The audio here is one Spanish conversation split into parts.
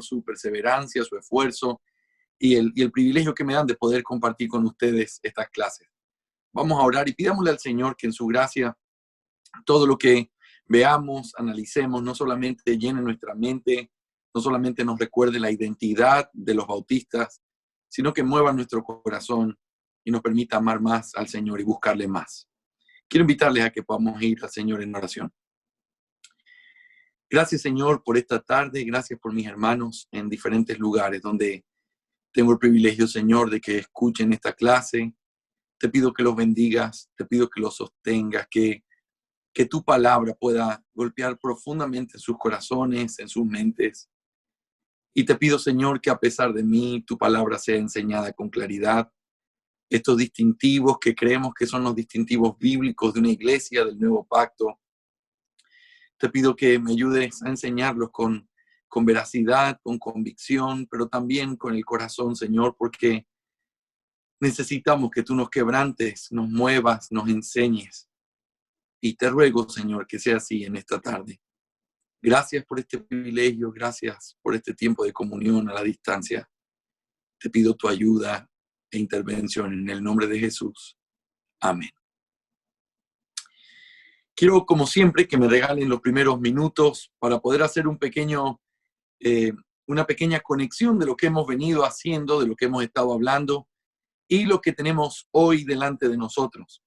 su perseverancia, su esfuerzo y el privilegio que me dan de poder compartir con ustedes estas clases. Vamos a orar y pidámosle al Señor que en su gracia todo lo que veamos, analicemos, no solamente llene nuestra mente, no solamente nos recuerde la identidad de los bautistas, sino que mueva nuestro corazón y nos permita amar más al Señor y buscarle más. Quiero invitarles a que podamos ir al Señor en oración. Gracias, Señor, por esta tarde. Gracias por mis hermanos en diferentes lugares donde tengo el privilegio, Señor, de que escuchen esta clase. Te pido que los bendigas, te pido que los sostengas, que tu palabra pueda golpear profundamente en sus corazones, en sus mentes. Y te pido, Señor, que a pesar de mí, tu palabra sea enseñada con claridad. Estos distintivos que creemos que son los distintivos bíblicos de una iglesia, del nuevo pacto, te pido que me ayudes a enseñarlos con veracidad, con convicción, pero también con el corazón, Señor, porque necesitamos que tú nos quebrantes, nos muevas, nos enseñes. Y te ruego, Señor, que sea así en esta tarde. Gracias por este privilegio, gracias por este tiempo de comunión a la distancia. Te pido tu ayuda e intervención en el nombre de Jesús. Amén. Quiero, como siempre, que me regalen los primeros minutos para poder hacer una pequeña conexión de lo que hemos venido haciendo, de lo que hemos estado hablando y lo que tenemos hoy delante de nosotros.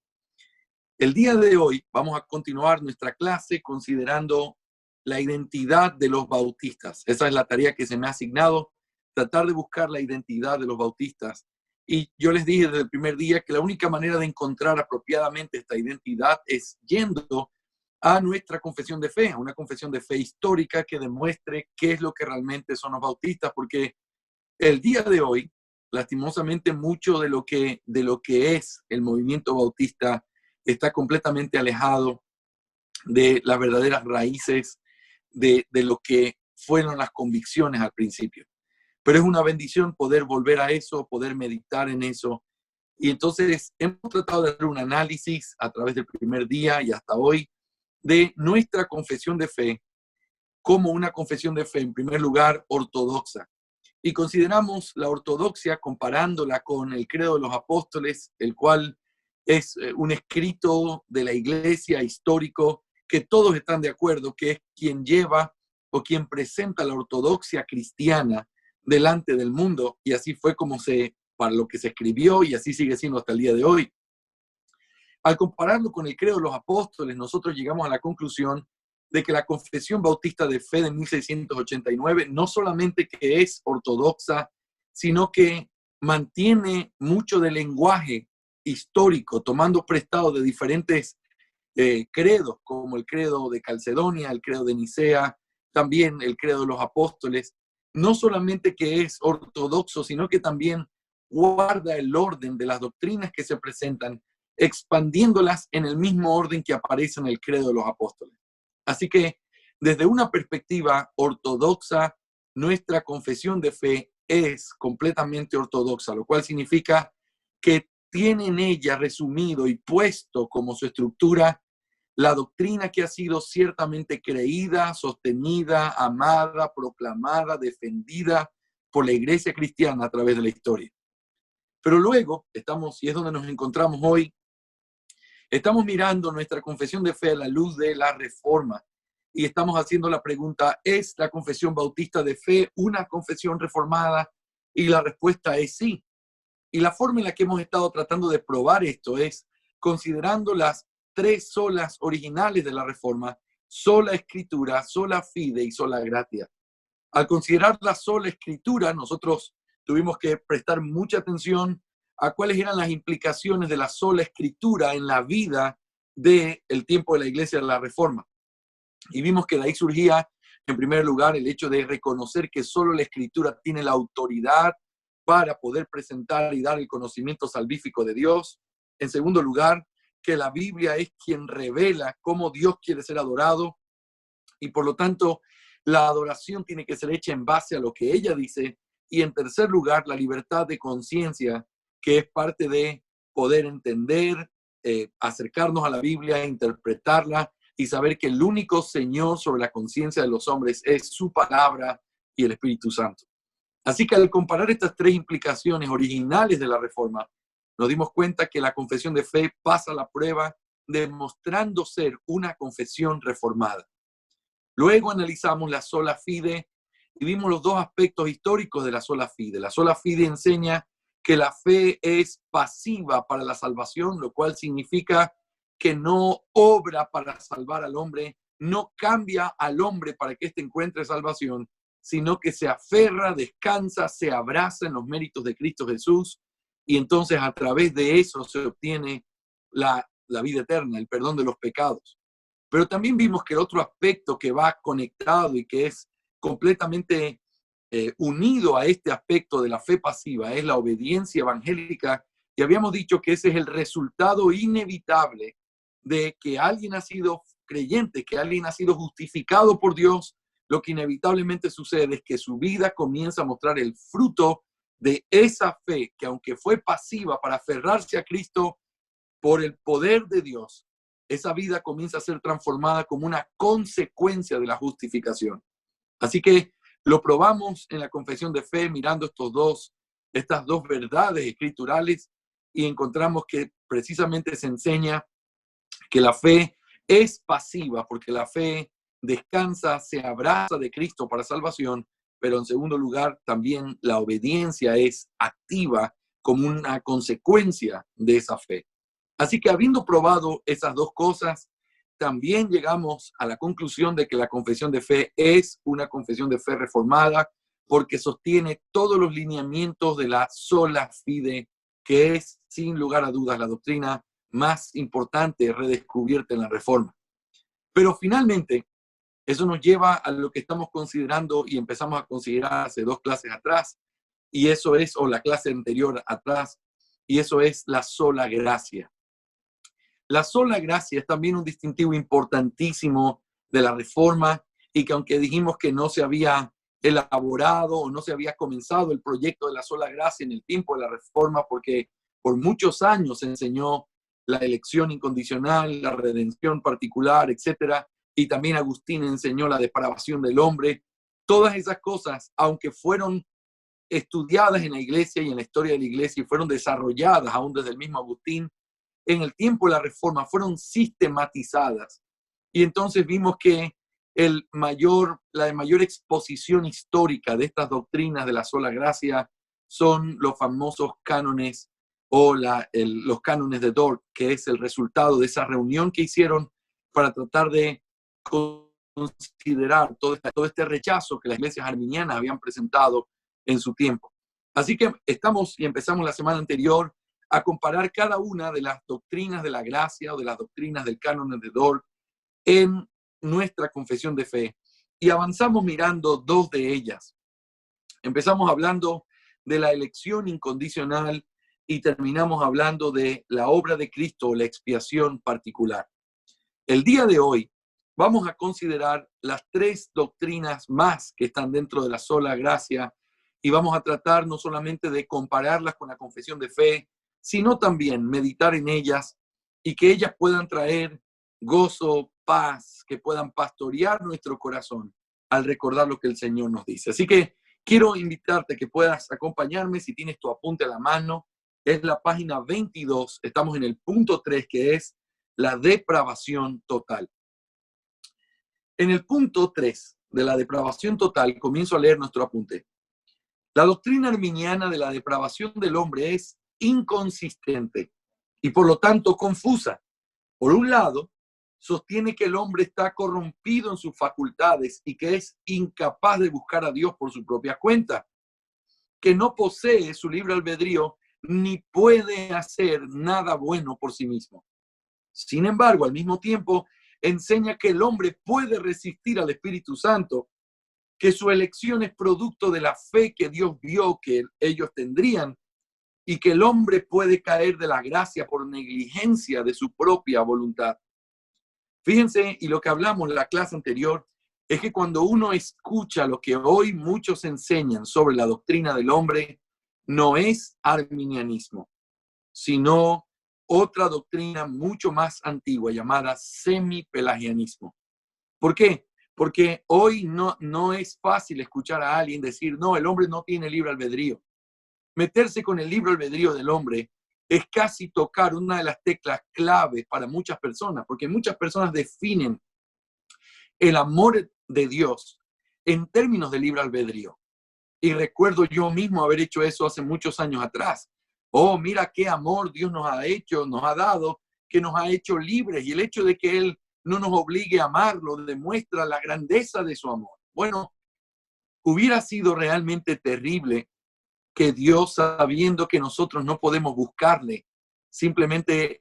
El día de hoy vamos a continuar nuestra clase considerando la identidad de los bautistas. Esa es la tarea que se me ha asignado, tratar de buscar la identidad de los bautistas. Y yo les dije desde el primer día que la única manera de encontrar apropiadamente esta identidad es yendo a nuestra confesión de fe, a una confesión de fe histórica que demuestre qué es lo que realmente son los bautistas, porque el día de hoy, lastimosamente, mucho de lo que es el movimiento bautista está completamente alejado de las verdaderas raíces de lo que fueron las convicciones al principio. Pero es una bendición poder volver a eso, poder meditar en eso. Y entonces hemos tratado de hacer un análisis a través del primer día y hasta hoy de nuestra confesión de fe como una confesión de fe, en primer lugar, ortodoxa. Y consideramos la ortodoxia comparándola con el credo de los apóstoles, el cual es un escrito de la iglesia histórico que todos están de acuerdo que es quien lleva o quien presenta la ortodoxia cristiana delante del mundo, y así fue para lo que se escribió y así sigue siendo hasta el día de hoy. Al compararlo con el credo de los apóstoles, nosotros llegamos a la conclusión de que la confesión bautista de fe de 1689 no solamente que es ortodoxa, sino que mantiene mucho del lenguaje histórico, tomando prestado de diferentes credos, como el credo de Calcedonia, el credo de Nicea, también el credo de los apóstoles. No solamente que es ortodoxo, sino que también guarda el orden de las doctrinas que se presentan, expandiéndolas en el mismo orden que aparece en el credo de los apóstoles. Así que, desde una perspectiva ortodoxa, nuestra confesión de fe es completamente ortodoxa, lo cual significa que tiene en ella resumido y puesto como su estructura la doctrina que ha sido ciertamente creída, sostenida, amada, proclamada, defendida por la iglesia cristiana a través de la historia. Pero luego y es donde nos encontramos hoy, estamos mirando nuestra confesión de fe a la luz de la Reforma y estamos haciendo la pregunta, ¿es la confesión bautista de fe una confesión reformada? Y la respuesta es sí. Y la forma en la que hemos estado tratando de probar esto es considerando las tres solas originales de la Reforma: sola Escritura, sola fide y sola gratia. Al considerar la sola Escritura, nosotros tuvimos que prestar mucha atención a cuáles eran las implicaciones de la sola Escritura en la vida del tiempo de la Iglesia de la Reforma. Y vimos que de ahí surgía, en primer lugar, el hecho de reconocer que solo la Escritura tiene la autoridad para poder presentar y dar el conocimiento salvífico de Dios. En segundo lugar, que la Biblia es quien revela cómo Dios quiere ser adorado y por lo tanto la adoración tiene que ser hecha en base a lo que ella dice. Y en tercer lugar, la libertad de conciencia, que es parte de poder entender, acercarnos a la Biblia, interpretarla y saber que el único Señor sobre la conciencia de los hombres es su palabra y el Espíritu Santo. Así que al comparar estas tres implicaciones originales de la Reforma, nos dimos cuenta que la confesión de fe pasa la prueba demostrando ser una confesión reformada. Luego analizamos la sola fide y vimos los dos aspectos históricos de la sola fide. La sola fide enseña que la fe es pasiva para la salvación, lo cual significa que no obra para salvar al hombre, no cambia al hombre para que éste encuentre salvación, sino que se aferra, descansa, se abraza en los méritos de Cristo Jesús y entonces a través de eso se obtiene la vida eterna, el perdón de los pecados. Pero también vimos que el otro aspecto que va conectado y que es completamente unido a este aspecto de la fe pasiva es la obediencia evangélica, y habíamos dicho que ese es el resultado inevitable de que alguien ha sido creyente, que alguien ha sido justificado por Dios. Lo que inevitablemente sucede es que su vida comienza a mostrar el fruto de esa fe que, aunque fue pasiva para aferrarse a Cristo por el poder de Dios, esa vida comienza a ser transformada como una consecuencia de la justificación. Así que lo probamos en la confesión de fe mirando estas dos verdades escriturales, y encontramos que precisamente se enseña que la fe es pasiva porque la fe descansa, se abraza de Cristo para salvación, pero en segundo lugar también la obediencia es activa como una consecuencia de esa fe. Así que habiendo probado esas dos cosas, también llegamos a la conclusión de que la confesión de fe es una confesión de fe reformada porque sostiene todos los lineamientos de la sola fide, que es, sin lugar a dudas, la doctrina más importante redescubierta en la Reforma. Pero finalmente, eso nos lleva a lo que estamos considerando y empezamos a considerar hace dos clases atrás, y eso es, o la clase anterior atrás, y eso es la sola gracia. La sola gracia es también un distintivo importantísimo de la Reforma, y que aunque dijimos que no se había elaborado o no se había comenzado el proyecto de la sola gracia en el tiempo de la Reforma, porque por muchos años se enseñó la elección incondicional, la redención particular, etcétera, y también Agustín enseñó la depravación del hombre. Todas esas cosas, aunque fueron estudiadas en la iglesia y en la historia de la iglesia y fueron desarrolladas aún desde el mismo Agustín, en el tiempo de la Reforma fueron sistematizadas. Y entonces vimos que la mayor exposición histórica de estas doctrinas de la sola gracia son los famosos cánones o los cánones de Dort, que es el resultado de esa reunión que hicieron para tratar de considerar todo este rechazo que las iglesias arminianas habían presentado en su tiempo. Así que empezamos la semana anterior a comparar cada una de las doctrinas de la gracia o de las doctrinas del canon de Dort en nuestra confesión de fe, y avanzamos mirando dos de ellas. Empezamos hablando de la elección incondicional y terminamos hablando de la obra de Cristo o la expiación particular. El día de hoy vamos a considerar las tres doctrinas más que están dentro de la sola gracia, y vamos a tratar no solamente de compararlas con la confesión de fe, sino también meditar en ellas y que ellas puedan traer gozo, paz, que puedan pastorear nuestro corazón al recordar lo que el Señor nos dice. Así que quiero invitarte a que puedas acompañarme si tienes tu apunte a la mano. Es la página 22, estamos en el punto 3, que es la depravación total. En el punto 3 de la depravación total, comienzo a leer nuestro apunte. La doctrina arminiana de la depravación del hombre es inconsistente y por lo tanto confusa. Por un lado, sostiene que el hombre está corrompido en sus facultades y que es incapaz de buscar a Dios por su propia cuenta, que no posee su libre albedrío ni puede hacer nada bueno por sí mismo. Sin embargo, al mismo tiempo, enseña que el hombre puede resistir al Espíritu Santo, que su elección es producto de la fe que Dios vio que ellos tendrían, y que el hombre puede caer de la gracia por negligencia de su propia voluntad. Fíjense, y lo que hablamos en la clase anterior, es que cuando uno escucha lo que hoy muchos enseñan sobre la doctrina del hombre, no es arminianismo, sino otra doctrina mucho más antigua llamada semipelagianismo. ¿Por qué? Porque hoy no es fácil escuchar a alguien decir, no, el hombre no tiene libre albedrío. Meterse con el libre albedrío del hombre es casi tocar una de las teclas claves para muchas personas, porque muchas personas definen el amor de Dios en términos de libre albedrío. Y recuerdo yo mismo haber hecho eso hace muchos años atrás. Oh, mira qué amor Dios nos ha hecho, nos ha dado, que nos ha hecho libres. Y el hecho de que Él no nos obligue a amarlo demuestra la grandeza de su amor. Bueno, hubiera sido realmente terrible que Dios, sabiendo que nosotros no podemos buscarle, simplemente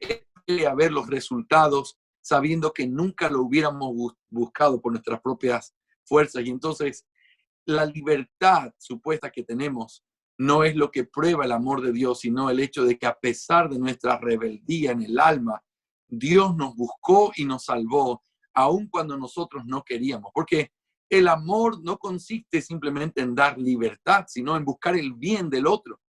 a ver los resultados, sabiendo que nunca lo hubiéramos buscado por nuestras propias fuerzas. Y entonces la libertad supuesta que tenemos no es lo que prueba el amor de Dios, sino el hecho de que a pesar de nuestra rebeldía en el alma, Dios nos buscó y nos salvó, aun cuando nosotros no queríamos. Porque el amor no consiste simplemente en dar libertad, sino en buscar el bien del otro.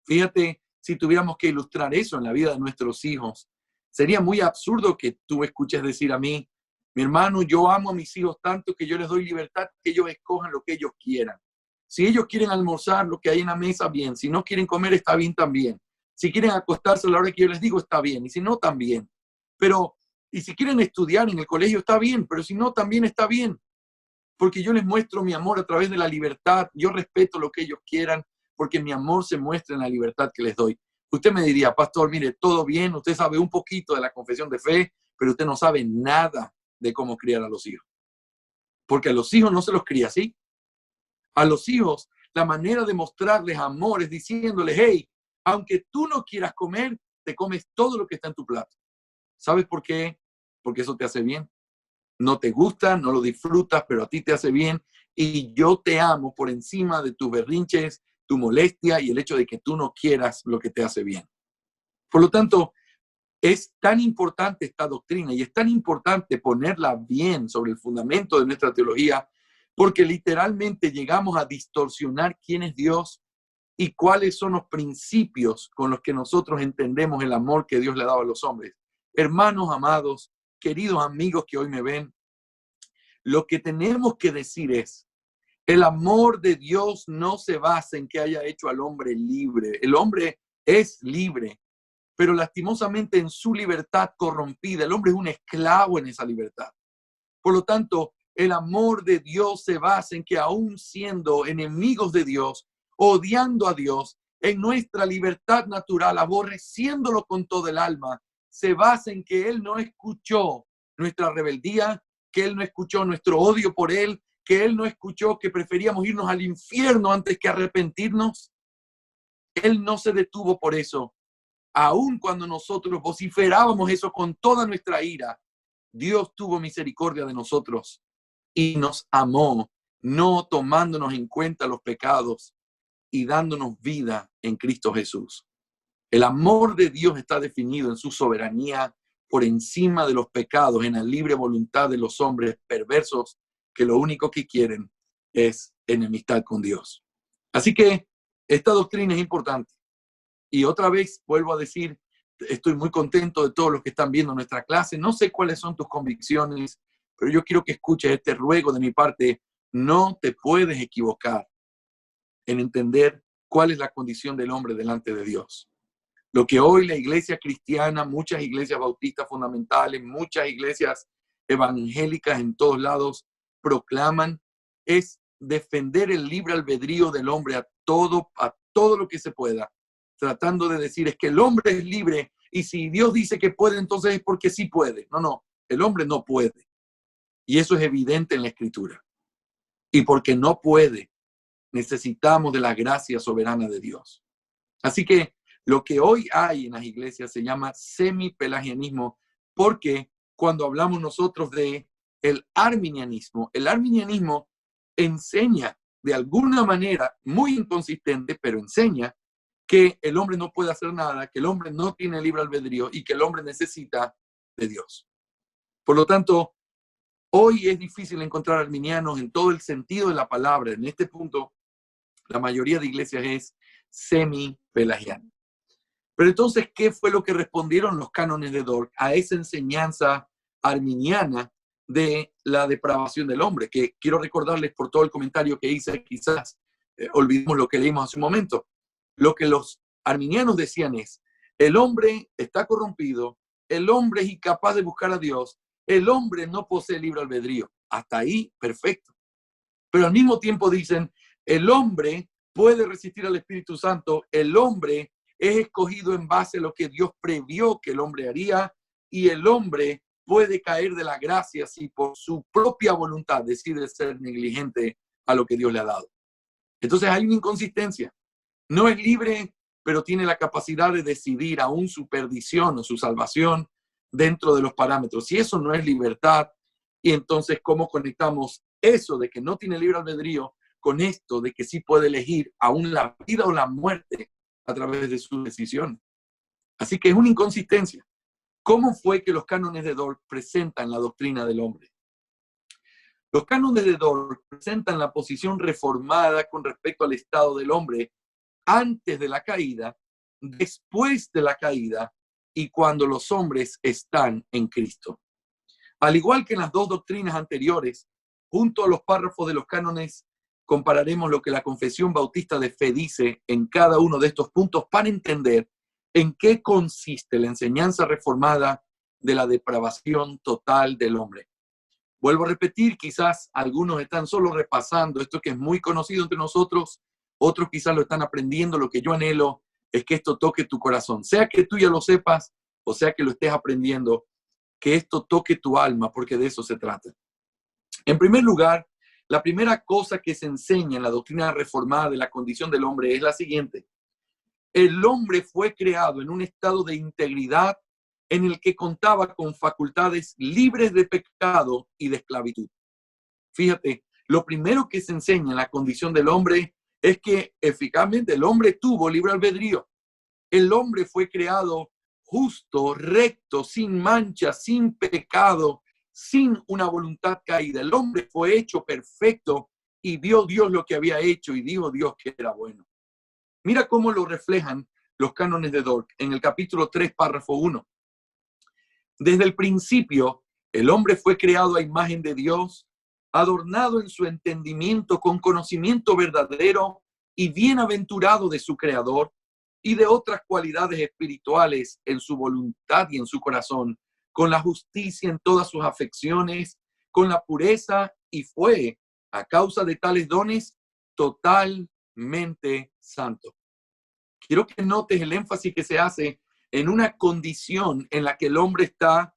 Fíjate, si tuviéramos que ilustrar eso en la vida de nuestros hijos, sería muy absurdo que tú escuches decir a mí, mi hermano, yo amo a mis hijos tanto que yo les doy libertad, que ellos escojan lo que ellos quieran. Si ellos quieren almorzar lo que hay en la mesa, bien. Si no quieren comer, está bien también. Si quieren acostarse a la hora que yo les digo, está bien. Y si no, también. Pero, y si quieren estudiar en el colegio, está bien. Pero si no, también está bien. Porque yo les muestro mi amor a través de la libertad. Yo respeto lo que ellos quieran, porque mi amor se muestra en la libertad que les doy. Usted me diría, pastor, mire, todo bien, usted sabe un poquito de la confesión de fe, pero usted no sabe nada de cómo criar a los hijos. Porque a los hijos no se los cría así. A los hijos, la manera de mostrarles amor es diciéndoles, hey, aunque tú no quieras comer, te comes todo lo que está en tu plato. ¿Sabes por qué? Porque eso te hace bien. No te gusta, no lo disfrutas, pero a ti te hace bien. Y yo te amo por encima de tus berrinches, tu molestia y el hecho de que tú no quieras lo que te hace bien. Por lo tanto, es tan importante esta doctrina y es tan importante ponerla bien sobre el fundamento de nuestra teología, porque literalmente llegamos a distorsionar quién es Dios y cuáles son los principios con los que nosotros entendemos el amor que Dios le ha dado a los hombres. Hermanos amados, queridos amigos que hoy me ven, lo que tenemos que decir es, el amor de Dios no se basa en que haya hecho al hombre libre. El hombre es libre, pero lastimosamente en su libertad corrompida, el hombre es un esclavo en esa libertad. Por lo tanto, el amor de Dios se basa en que aún siendo enemigos de Dios, odiando a Dios, en nuestra libertad natural, aborreciéndolo con todo el alma, se basa en que Él no escuchó nuestra rebeldía, que Él no escuchó nuestro odio por Él, que Él no escuchó que preferíamos irnos al infierno antes que arrepentirnos. Él no se detuvo por eso. Aun cuando nosotros vociferábamos eso con toda nuestra ira, Dios tuvo misericordia de nosotros y nos amó, no tomándonos en cuenta los pecados y dándonos vida en Cristo Jesús. El amor de Dios está definido en su soberanía por encima de los pecados, en la libre voluntad de los hombres perversos que lo único que quieren es enemistad con Dios. Así que esta doctrina es importante. Y otra vez vuelvo a decir, estoy muy contento de todos los que están viendo nuestra clase. No sé cuáles son tus convicciones, pero yo quiero que escuches este ruego de mi parte. No te puedes equivocar en entender cuál es la condición del hombre delante de Dios. Lo que hoy la iglesia cristiana, muchas iglesias bautistas fundamentales, muchas iglesias evangélicas en todos lados proclaman es defender el libre albedrío del hombre a todo lo que se pueda, tratando de decir es que el hombre es libre y si Dios dice que puede, entonces es porque sí puede. No, el hombre no puede. Y eso es evidente en la Escritura. Y porque no puede, necesitamos de la gracia soberana de Dios. Así que lo que hoy hay en las iglesias se llama semipelagianismo, porque cuando hablamos nosotros de el arminianismo enseña de alguna manera muy inconsistente, pero enseña que el hombre no puede hacer nada, que el hombre no tiene libre albedrío y que el hombre necesita de Dios. Por lo tanto, hoy es difícil encontrar arminianos en todo el sentido de la palabra. En este punto, la mayoría de iglesias es semi-pelagiana. Pero entonces, ¿qué fue lo que respondieron los cánones de Dort a esa enseñanza arminiana de la depravación del hombre, que quiero recordarles por todo el comentario que hice, quizás olvidemos lo que leímos hace un momento. Lo que los arminianos decían es, el hombre está corrompido, el hombre es incapaz de buscar a Dios, el hombre no posee libre albedrío. Hasta ahí, perfecto. Pero al mismo tiempo dicen, el hombre puede resistir al Espíritu Santo, el hombre es escogido en base a lo que Dios previó que el hombre haría, y el hombre puede caer de la gracia si por su propia voluntad decide ser negligente a lo que Dios le ha dado. Entonces hay una inconsistencia. No es libre, pero tiene la capacidad de decidir aún su perdición o su salvación dentro de los parámetros. Si eso no es libertad, y entonces ¿cómo conectamos eso de que no tiene libre albedrío con esto de que sí puede elegir aún la vida o la muerte a través de su decisión? Así que es una inconsistencia. ¿Cómo fue que los cánones de Dort presentan la doctrina del hombre? Los cánones de Dort presentan la posición reformada con respecto al estado del hombre antes de la caída, después de la caída y cuando los hombres están en Cristo. Al igual que en las dos doctrinas anteriores, junto a los párrafos de los cánones, compararemos lo que la Confesión Bautista de Fe dice en cada uno de estos puntos para entender en qué consiste la enseñanza reformada de la depravación total del hombre. Vuelvo a repetir, quizás algunos están solo repasando esto que es muy conocido entre nosotros, otros quizás lo están aprendiendo. Lo que yo anhelo es que esto toque tu corazón, sea que tú ya lo sepas o sea que lo estés aprendiendo, que esto toque tu alma, porque de eso se trata. En primer lugar, la primera cosa que se enseña en la doctrina reformada de la condición del hombre es la siguiente. El hombre fue creado en un estado de integridad en el que contaba con facultades libres de pecado y de esclavitud. Fíjate, lo primero que se enseña en la condición del hombre es que eficazmente el hombre tuvo libre albedrío. El hombre fue creado justo, recto, sin mancha, sin pecado, sin una voluntad caída. El hombre fue hecho perfecto y vio Dios lo que había hecho y dijo Dios que era bueno. Mira cómo lo reflejan los cánones de Dort en el capítulo 3, párrafo 1. Desde el principio, el hombre fue creado a imagen de Dios, adornado en su entendimiento con conocimiento verdadero y bienaventurado de su Creador y de otras cualidades espirituales en su voluntad y en su corazón, con la justicia en todas sus afecciones, con la pureza, y fue, a causa de tales dones, totalmente santo. Quiero que notes el énfasis que se hace en una condición en la que el hombre está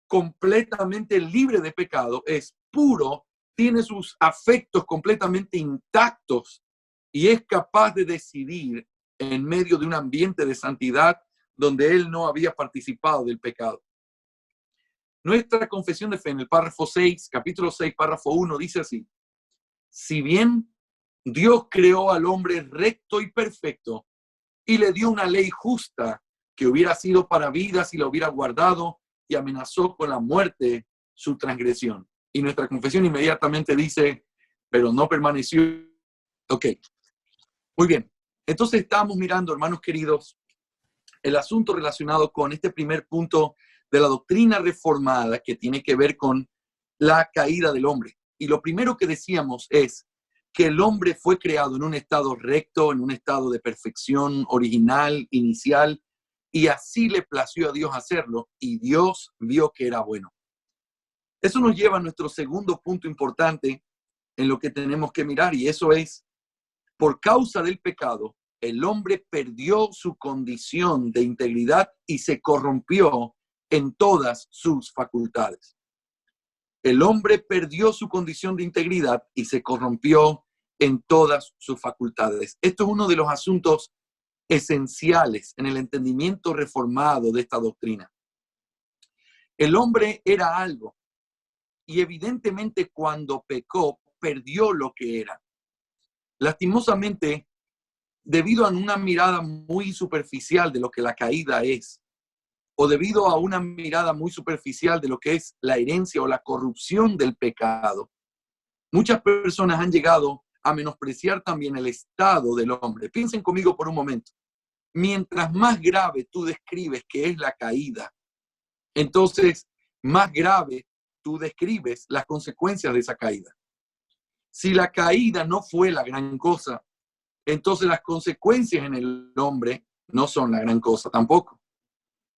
completamente libre de pecado, es puro, tiene sus afectos completamente intactos y es capaz de decidir en medio de un ambiente de santidad donde él no había participado del pecado. Nuestra confesión de fe en el párrafo 6, capítulo 6, párrafo 1, dice así: si bien Dios creó al hombre recto y perfecto y le dio una ley justa que hubiera sido para vida si la hubiera guardado, y amenazó con la muerte su transgresión. Y nuestra confesión inmediatamente dice, pero no permaneció. Ok, muy bien. Entonces estamos mirando, hermanos queridos, el asunto relacionado con este primer punto de la doctrina reformada que tiene que ver con la caída del hombre. Y lo primero que decíamos es que el hombre fue creado en un estado recto, en un estado de perfección original, inicial, y así le plació a Dios hacerlo, y Dios vio que era bueno. Eso nos lleva a nuestro segundo punto importante en lo que tenemos que mirar, y eso es, por causa del pecado, el hombre perdió su condición de integridad y se corrompió en todas sus facultades. El hombre perdió su condición de integridad y se corrompió en todas sus facultades. Esto es uno de los asuntos esenciales en el entendimiento reformado de esta doctrina. El hombre era algo y evidentemente cuando pecó, perdió lo que era. Lastimosamente, debido a una mirada muy superficial de lo que la caída es, o debido a una mirada muy superficial de lo que es la herencia o la corrupción del pecado, muchas personas han llegado a menospreciar también el estado del hombre. Piensen conmigo por un momento. Mientras más grave tú describes que es la caída, entonces más grave tú describes las consecuencias de esa caída. Si la caída no fue la gran cosa, entonces las consecuencias en el hombre no son la gran cosa tampoco.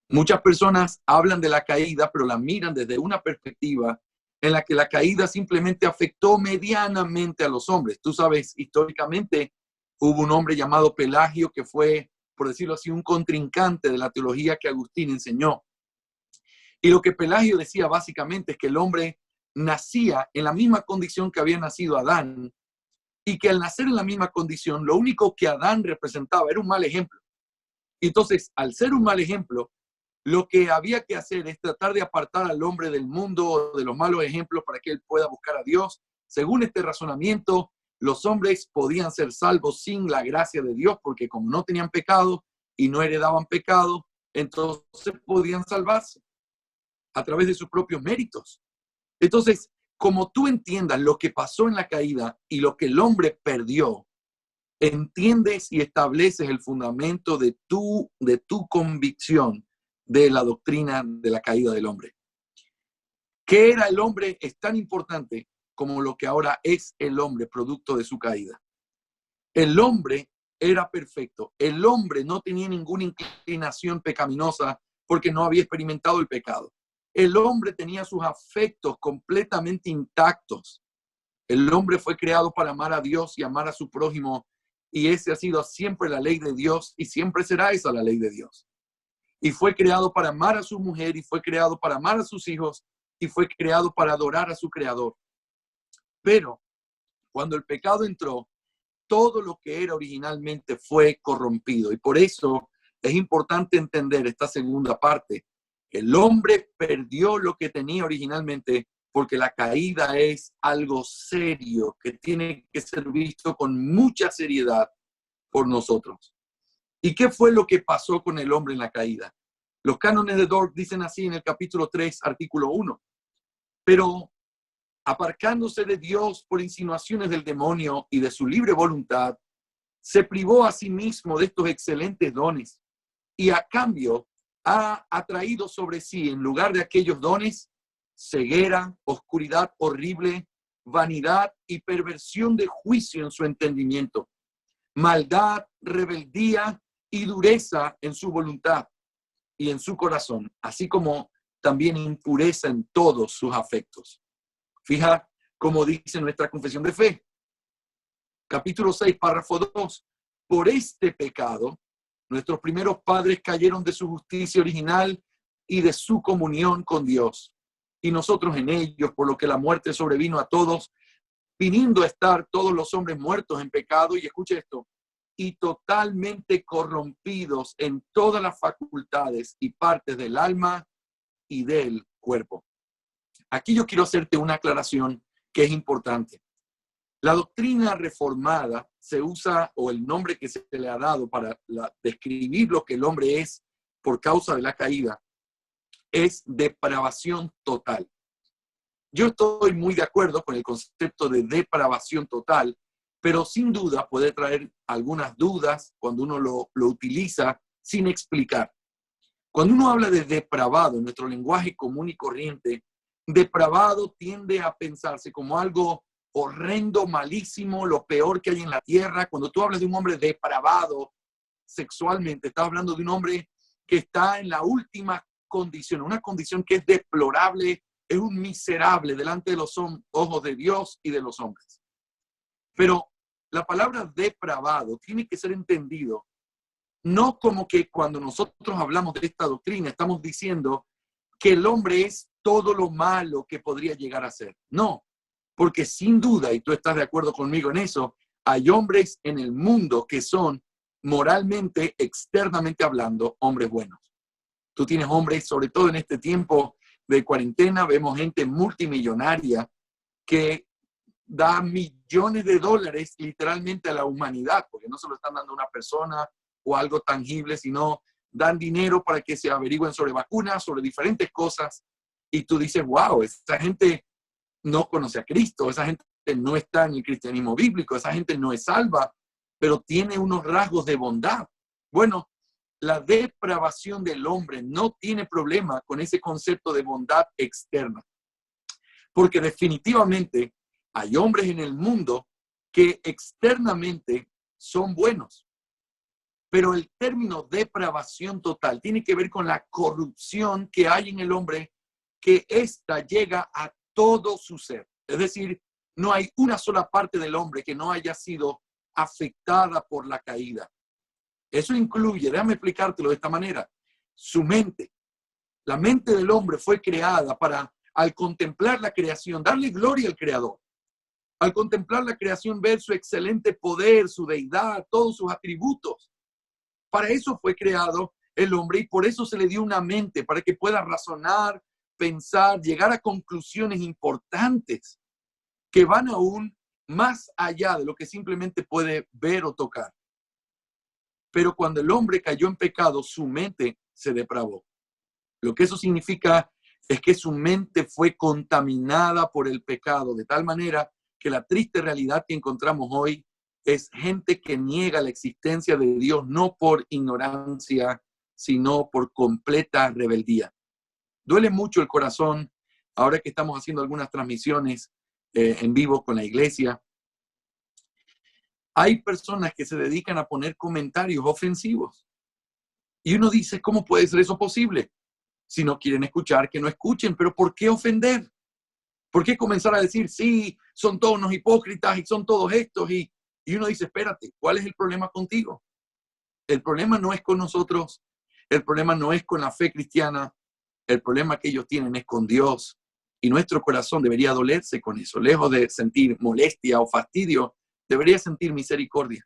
Muchas personas hablan de la caída, pero la miran desde una perspectiva en la que la caída simplemente afectó medianamente a los hombres. Tú sabes, históricamente hubo un hombre llamado Pelagio que fue, por decirlo así, un contrincante de la teología que Agustín enseñó. Y lo que Pelagio decía básicamente es que el hombre nacía en la misma condición que había nacido Adán, y que al nacer en la misma condición, lo único que Adán representaba era un mal ejemplo. Y entonces, al ser un mal ejemplo, lo que había que hacer es tratar de apartar al hombre del mundo, de los malos ejemplos, para que él pueda buscar a Dios. Según este razonamiento, los hombres podían ser salvos sin la gracia de Dios, porque como no tenían pecado y no heredaban pecado, entonces podían salvarse a través de sus propios méritos. Entonces, como tú entiendas lo que pasó en la caída y lo que el hombre perdió, entiendes y estableces el fundamento de tu convicción de la doctrina de la caída del hombre. ¿Qué era el hombre? Es tan importante como lo que ahora es el hombre producto de su caída. El hombre era perfecto. El hombre no tenía ninguna inclinación pecaminosa porque no había experimentado el pecado. El hombre tenía sus afectos completamente intactos. El hombre fue creado para amar a Dios y amar a su prójimo, y esa ha sido siempre la ley de Dios y siempre será esa la ley de Dios. Y fue creado para amar a su mujer, y fue creado para amar a sus hijos, y fue creado para adorar a su creador. Pero cuando el pecado entró, todo lo que era originalmente fue corrompido. Y por eso es importante entender esta segunda parte. El hombre perdió lo que tenía originalmente porque la caída es algo serio que tiene que ser visto con mucha seriedad por nosotros. ¿Y qué fue lo que pasó con el hombre en la caída? Los cánones de Dort dicen así en el capítulo 3, artículo 1. Pero aparcándose de Dios por insinuaciones del demonio y de su libre voluntad, se privó a sí mismo de estos excelentes dones y a cambio ha atraído sobre sí, en lugar de aquellos dones, ceguera, oscuridad horrible, vanidad y perversión de juicio en su entendimiento, maldad, rebeldía y dureza en su voluntad y en su corazón, así como también impureza en todos sus afectos. Fija como dice nuestra confesión de fe. Capítulo 6, párrafo 2. Por este pecado, nuestros primeros padres cayeron de su justicia original y de su comunión con Dios. Y nosotros en ellos, por lo que la muerte sobrevino a todos, viniendo a estar todos los hombres muertos en pecado, y escuche esto, y totalmente corrompidos en todas las facultades y partes del alma y del cuerpo. Aquí yo quiero hacerte una aclaración que es importante. La doctrina reformada se usa, o el nombre que se le ha dado para describir lo que el hombre es por causa de la caída, es depravación total. Yo estoy muy de acuerdo con el concepto de depravación total, pero sin duda puede traer algunas dudas cuando uno lo utiliza sin explicar. Cuando uno habla de depravado en nuestro lenguaje común y corriente, depravado tiende a pensarse como algo horrendo, malísimo, lo peor que hay en la tierra. Cuando tú hablas de un hombre depravado sexualmente, estás hablando de un hombre que está en la última condición, una condición que es deplorable, es un miserable delante de los ojos de Dios y de los hombres. Pero la palabra depravado tiene que ser entendido no como que cuando nosotros hablamos de esta doctrina estamos diciendo que el hombre es todo lo malo que podría llegar a ser. No, porque sin duda, y tú estás de acuerdo conmigo en eso, hay hombres en el mundo que son moralmente, externamente hablando, hombres buenos. Tú tienes hombres, sobre todo en este tiempo de cuarentena, vemos gente multimillonaria que da millones de dólares literalmente a la humanidad, porque no se lo están dando a una persona o algo tangible, sino dan dinero para que se averigüen sobre vacunas, sobre diferentes cosas, y tú dices, wow, esa gente no conoce a Cristo, esa gente no está en el cristianismo bíblico, esa gente no es salva, pero tiene unos rasgos de bondad. Bueno, la depravación del hombre no tiene problema con ese concepto de bondad externa. Porque definitivamente hay hombres en el mundo que externamente son buenos. Pero el término depravación total tiene que ver con la corrupción que hay en el hombre, que ésta llega a todo su ser. Es decir, no hay una sola parte del hombre que no haya sido afectada por la caída. Eso incluye, déjame explicártelo de esta manera, su mente. La mente del hombre fue creada para, al contemplar la creación, darle gloria al Creador. Al contemplar la creación, ver su excelente poder, su deidad, todos sus atributos. Para eso fue creado el hombre y por eso se le dio una mente, para que pueda razonar, pensar, llegar a conclusiones importantes que van aún más allá de lo que simplemente puede ver o tocar. Pero cuando el hombre cayó en pecado, su mente se depravó. Lo que eso significa es que su mente fue contaminada por el pecado, de tal manera que la triste realidad que encontramos hoy es gente que niega la existencia de Dios no por ignorancia, sino por completa rebeldía. Duele mucho el corazón, ahora que estamos haciendo algunas transmisiones en vivo con la iglesia. Hay personas que se dedican a poner comentarios ofensivos. Y uno dice, ¿cómo puede ser eso posible? Si no quieren escuchar, que no escuchen, pero ¿por qué ofender? ¿Por qué comenzar a decir, sí, son todos unos hipócritas y son todos estos? Y uno dice, espérate, ¿cuál es el problema contigo? El problema no es con nosotros, el problema no es con la fe cristiana, el problema que ellos tienen es con Dios. Y nuestro corazón debería dolerse con eso. Lejos de sentir molestia o fastidio, debería sentir misericordia.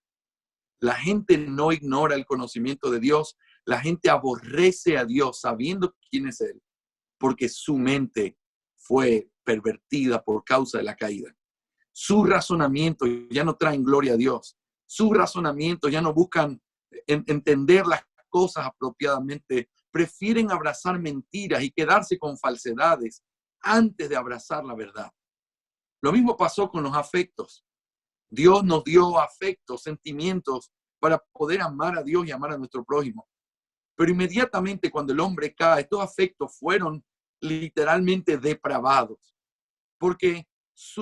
La gente no ignora el conocimiento de Dios, la gente aborrece a Dios sabiendo quién es Él, porque su mente fue pervertida por causa de la caída. Sus razonamientos ya no traen gloria a Dios. Sus razonamientos ya no buscan entender las cosas apropiadamente. Prefieren abrazar mentiras y quedarse con falsedades antes de abrazar la verdad. Lo mismo pasó con los afectos. Dios nos dio afectos, sentimientos para poder amar a Dios y amar a nuestro prójimo. Pero inmediatamente cuando el hombre cae, estos afectos fueron literalmente depravados. Porque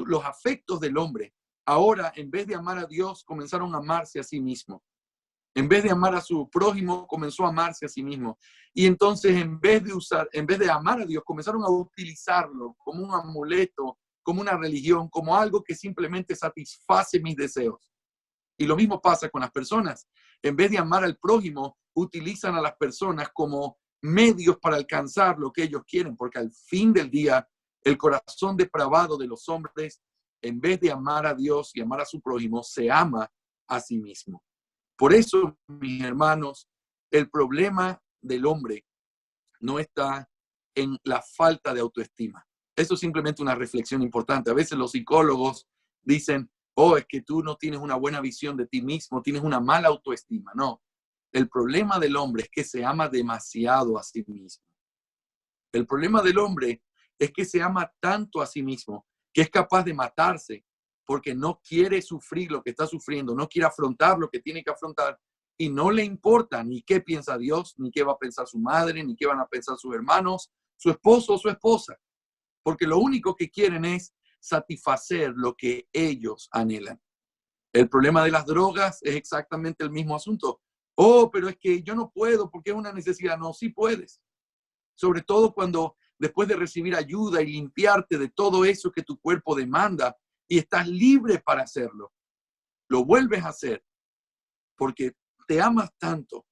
los afectos del hombre, ahora en vez de amar a Dios, comenzaron a amarse a sí mismo. En vez de amar a su prójimo, comenzó a amarse a sí mismo. Y entonces, en vez de amar a Dios, comenzaron a utilizarlo como un amuleto, como una religión, como algo que simplemente satisface mis deseos. Y lo mismo pasa con las personas. En vez de amar al prójimo, utilizan a las personas como medios para alcanzar lo que ellos quieren, porque al fin del día, el corazón depravado de los hombres, en vez de amar a Dios y amar a su prójimo, se ama a sí mismo. Por eso, mis hermanos, el problema del hombre no está en la falta de autoestima. Eso es simplemente una reflexión importante. A veces los psicólogos dicen, oh, es que tú no tienes una buena visión de ti mismo, tienes una mala autoestima. No, el problema del hombre es que se ama demasiado a sí mismo. El problema del hombre es que se ama tanto a sí mismo que es capaz de matarse porque no quiere sufrir lo que está sufriendo, no quiere afrontar lo que tiene que afrontar y no le importa ni qué piensa Dios, ni qué va a pensar su madre, ni qué van a pensar sus hermanos, su esposo o su esposa, porque lo único que quieren es satisfacer lo que ellos anhelan. El problema de las drogas es exactamente el mismo asunto. Oh, pero es que yo no puedo porque es una necesidad. No, sí puedes. Sobre todo cuando después de recibir ayuda y limpiarte de todo eso que tu cuerpo demanda y estás libre para hacerlo, lo vuelves a hacer porque te amas tanto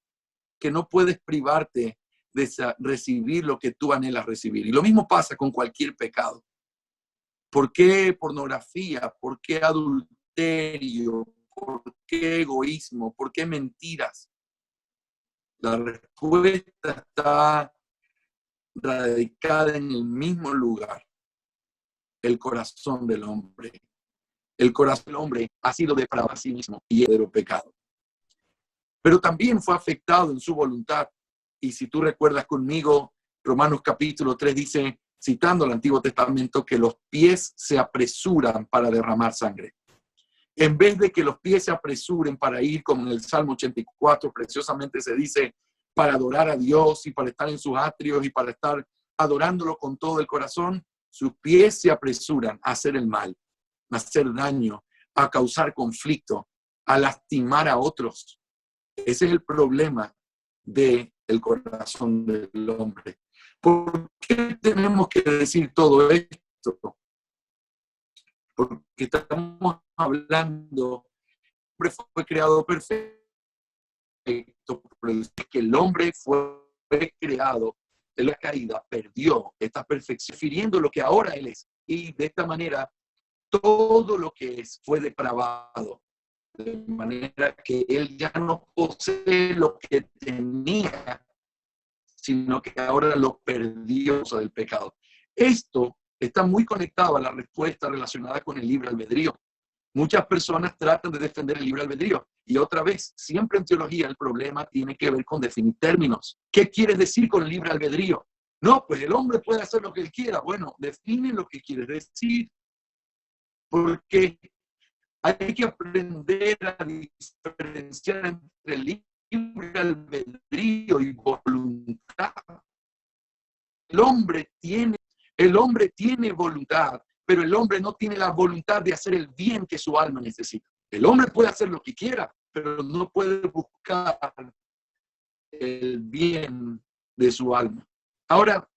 que no puedes privarte de recibir lo que tú anhelas recibir. Y lo mismo pasa con cualquier pecado. ¿Por qué pornografía? ¿Por qué adulterio? ¿Por qué egoísmo? ¿Por qué mentiras? La respuesta está radicada en el mismo lugar, el corazón del hombre. El corazón del hombre ha sido depravado a sí mismo y es pecado. Pero también fue afectado en su voluntad. Y si tú recuerdas conmigo, Romanos capítulo 3 dice, citando el Antiguo Testamento, que los pies se apresuran para derramar sangre. En vez de que los pies se apresuren para ir, como en el Salmo 84 preciosamente se dice, para adorar a Dios y para estar en sus atrios y para estar adorándolo con todo el corazón, sus pies se apresuran a hacer el mal, a hacer daño, a causar conflicto, a lastimar a otros. Ese es el problema del corazón del hombre. ¿Por qué tenemos que decir todo esto? Porque estamos hablando, el hombre fue creado perfecto, pero es que el hombre fue creado de la caída, perdió esta perfección, refiriendo lo que ahora él es. Y de esta manera, todo lo que es fue depravado. De manera que él ya no posee lo que tenía, sino que ahora lo perdió del pecado. Esto está muy conectado a la respuesta relacionada con el libre albedrío. Muchas personas tratan de defender el libre albedrío. Y otra vez, siempre en teología el problema tiene que ver con definir términos. ¿Qué quieres decir con el libre albedrío? No, pues el hombre puede hacer lo que él quiera. Bueno, define lo que quieres decir. Porque hay que aprender a diferenciar entre libre albedrío y voluntad. El hombre tiene voluntad, pero el hombre no tiene la voluntad de hacer el bien que su alma necesita. El hombre puede hacer lo que quiera, pero no puede buscar el bien de su alma. Ahora,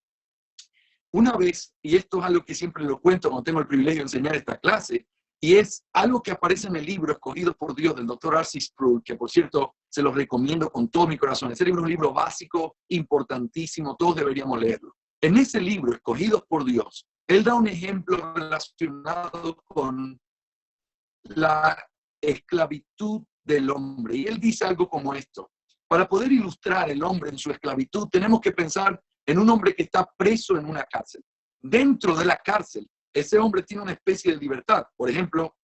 una vez, y esto es algo que siempre lo cuento cuando tengo el privilegio de enseñar esta clase, y es algo que aparece en el libro Escogidos por Dios del Dr. R.C. Sproul, que por cierto se los recomiendo con todo mi corazón. Ese libro es un libro básico, importantísimo, todos deberíamos leerlo. En ese libro, Escogidos por Dios, él da un ejemplo relacionado con la esclavitud del hombre. Y él dice algo como esto: para poder ilustrar el hombre en su esclavitud, tenemos que pensar en un hombre que está preso en una cárcel. Dentro de la cárcel, ese hombre tiene una especie de libertad. Por ejemplo,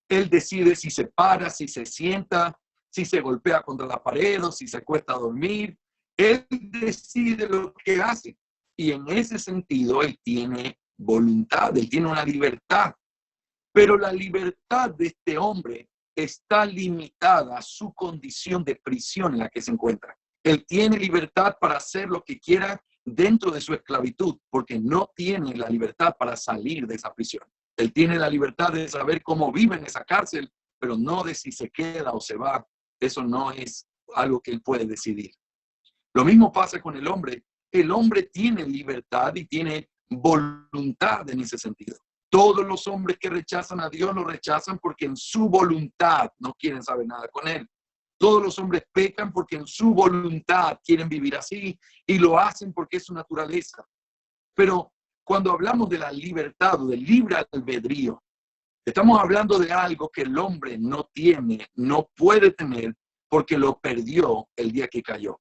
él decide si se para, si se sienta, si se golpea contra la pared o si se acuesta a dormir. Él decide lo que hace. Y en ese sentido, él tiene voluntad, él tiene una libertad. Pero la libertad de este hombre está limitada a su condición de prisión en la que se encuentra. Él tiene libertad para hacer lo que quiera dentro de su esclavitud, porque no tiene la libertad para salir de esa prisión. Él tiene la libertad de saber cómo vive en esa cárcel, pero no de si se queda o se va. Eso no es algo que él puede decidir. Lo mismo pasa con el hombre. El hombre tiene libertad y tiene voluntad en ese sentido. Todos los hombres que rechazan a Dios lo rechazan porque en su voluntad no quieren saber nada con él. Todos los hombres pecan porque en su voluntad quieren vivir así y lo hacen porque es su naturaleza. Pero cuando hablamos de la libertad o del libre albedrío, estamos hablando de algo que el hombre no tiene, no puede tener porque lo perdió el día que cayó.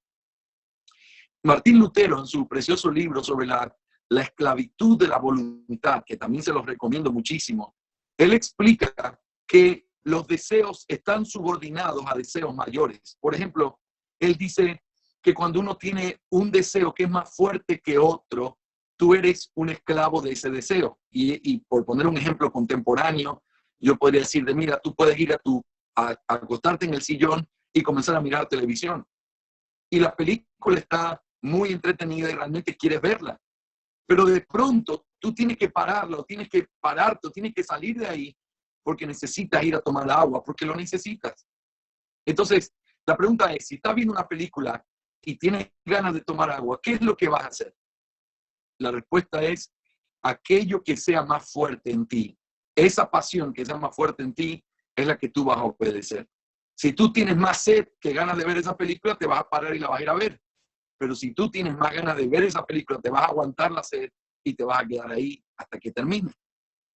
Martín Lutero, en su precioso libro sobre la esclavitud de la voluntad, que también se los recomiendo muchísimo, él explica que los deseos están subordinados a deseos mayores. Por ejemplo, él dice que cuando uno tiene un deseo que es más fuerte que otro, tú eres un esclavo de ese deseo. Y por poner un ejemplo contemporáneo, yo podría decir mira, tú puedes ir a acostarte en el sillón y comenzar a mirar televisión. Y la película está muy entretenida y realmente quieres verla. Pero de pronto tú tienes que pararlo, tienes que pararte, tienes que salir de ahí porque necesitas ir a tomar agua, porque lo necesitas. Entonces, la pregunta es, si estás viendo una película y tienes ganas de tomar agua, ¿qué es lo que vas a hacer? La respuesta es aquello que sea más fuerte en ti. Esa pasión que sea más fuerte en ti es la que tú vas a obedecer. Si tú tienes más sed que ganas de ver esa película, te vas a parar y la vas a ir a ver. Pero si tú tienes más ganas de ver esa película, te vas a aguantar la sed y te vas a quedar ahí hasta que termine.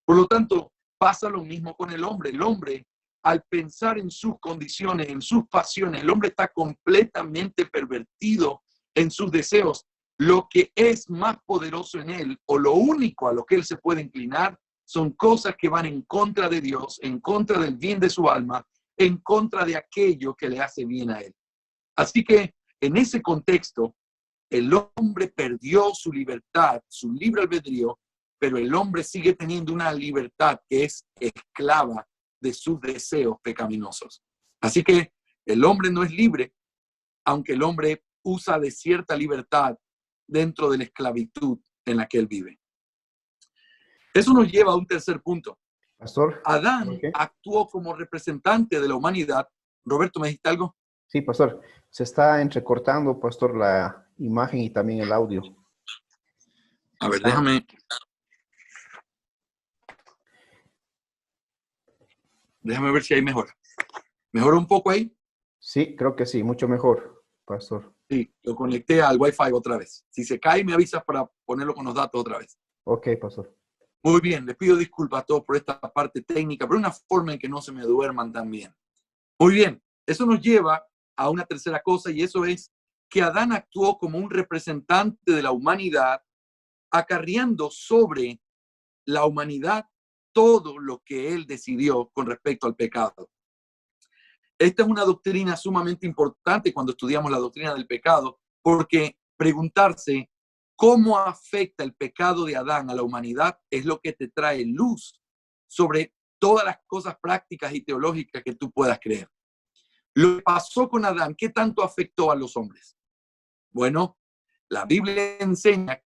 Por lo tanto, pasa lo mismo con el hombre. El hombre, al pensar en sus condiciones, en sus pasiones, el hombre está completamente pervertido en sus deseos. Lo que es más poderoso en él, o lo único a lo que él se puede inclinar, son cosas que van en contra de Dios, en contra del bien de su alma, en contra de aquello que le hace bien a él. Así que en ese contexto, el hombre perdió su libertad, su libre albedrío, pero el hombre sigue teniendo una libertad que es esclava de sus deseos pecaminosos. Así que el hombre no es libre, aunque el hombre usa de cierta libertad dentro de la esclavitud en la que él vive. Eso nos lleva a un tercer punto. Pastor. Adán ¿Ok? actuó como representante de la humanidad. Roberto, ¿me dijiste algo? Sí, pastor. Se está entrecortando, pastor, la imagen y también el audio. A ver, Está- déjame ver si hay mejora. ¿Mejora un poco ahí? Sí, creo que sí, mucho mejor, pastor. Sí, lo conecté al Wi-Fi otra vez. Si se cae, me avisas para ponerlo con los datos otra vez. Ok, pastor. Muy bien, les pido disculpas a todos por esta parte técnica, pero una forma en que no se me duerman también. Muy bien, eso nos lleva a una tercera cosa y eso es que Adán actuó como un representante de la humanidad, acarreando sobre la humanidad todo lo que él decidió con respecto al pecado. Esta es una doctrina sumamente importante cuando estudiamos la doctrina del pecado, porque preguntarse cómo afecta el pecado de Adán a la humanidad es lo que te trae luz sobre todas las cosas prácticas y teológicas que tú puedas creer. Lo que pasó con Adán, ¿qué tanto afectó a los hombres? Bueno, la Biblia enseña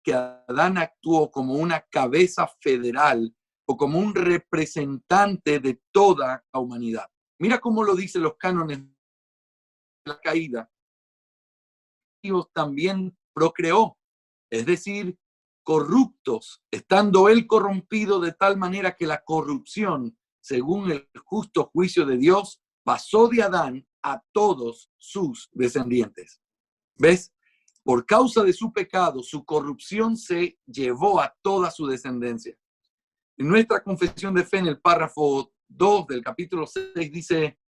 que Adán actuó como una cabeza federal o como un representante de toda la humanidad. Mira cómo lo dicen los cánones de la caída. Dios también procreó, es decir, corruptos, estando él corrompido de tal manera que la corrupción, según el justo juicio de Dios, pasó de Adán a todos sus descendientes. ¿Ves? Por causa de su pecado, su corrupción se llevó a toda su descendencia. En nuestra confesión de fe, en el párrafo 2 del capítulo 6, dice: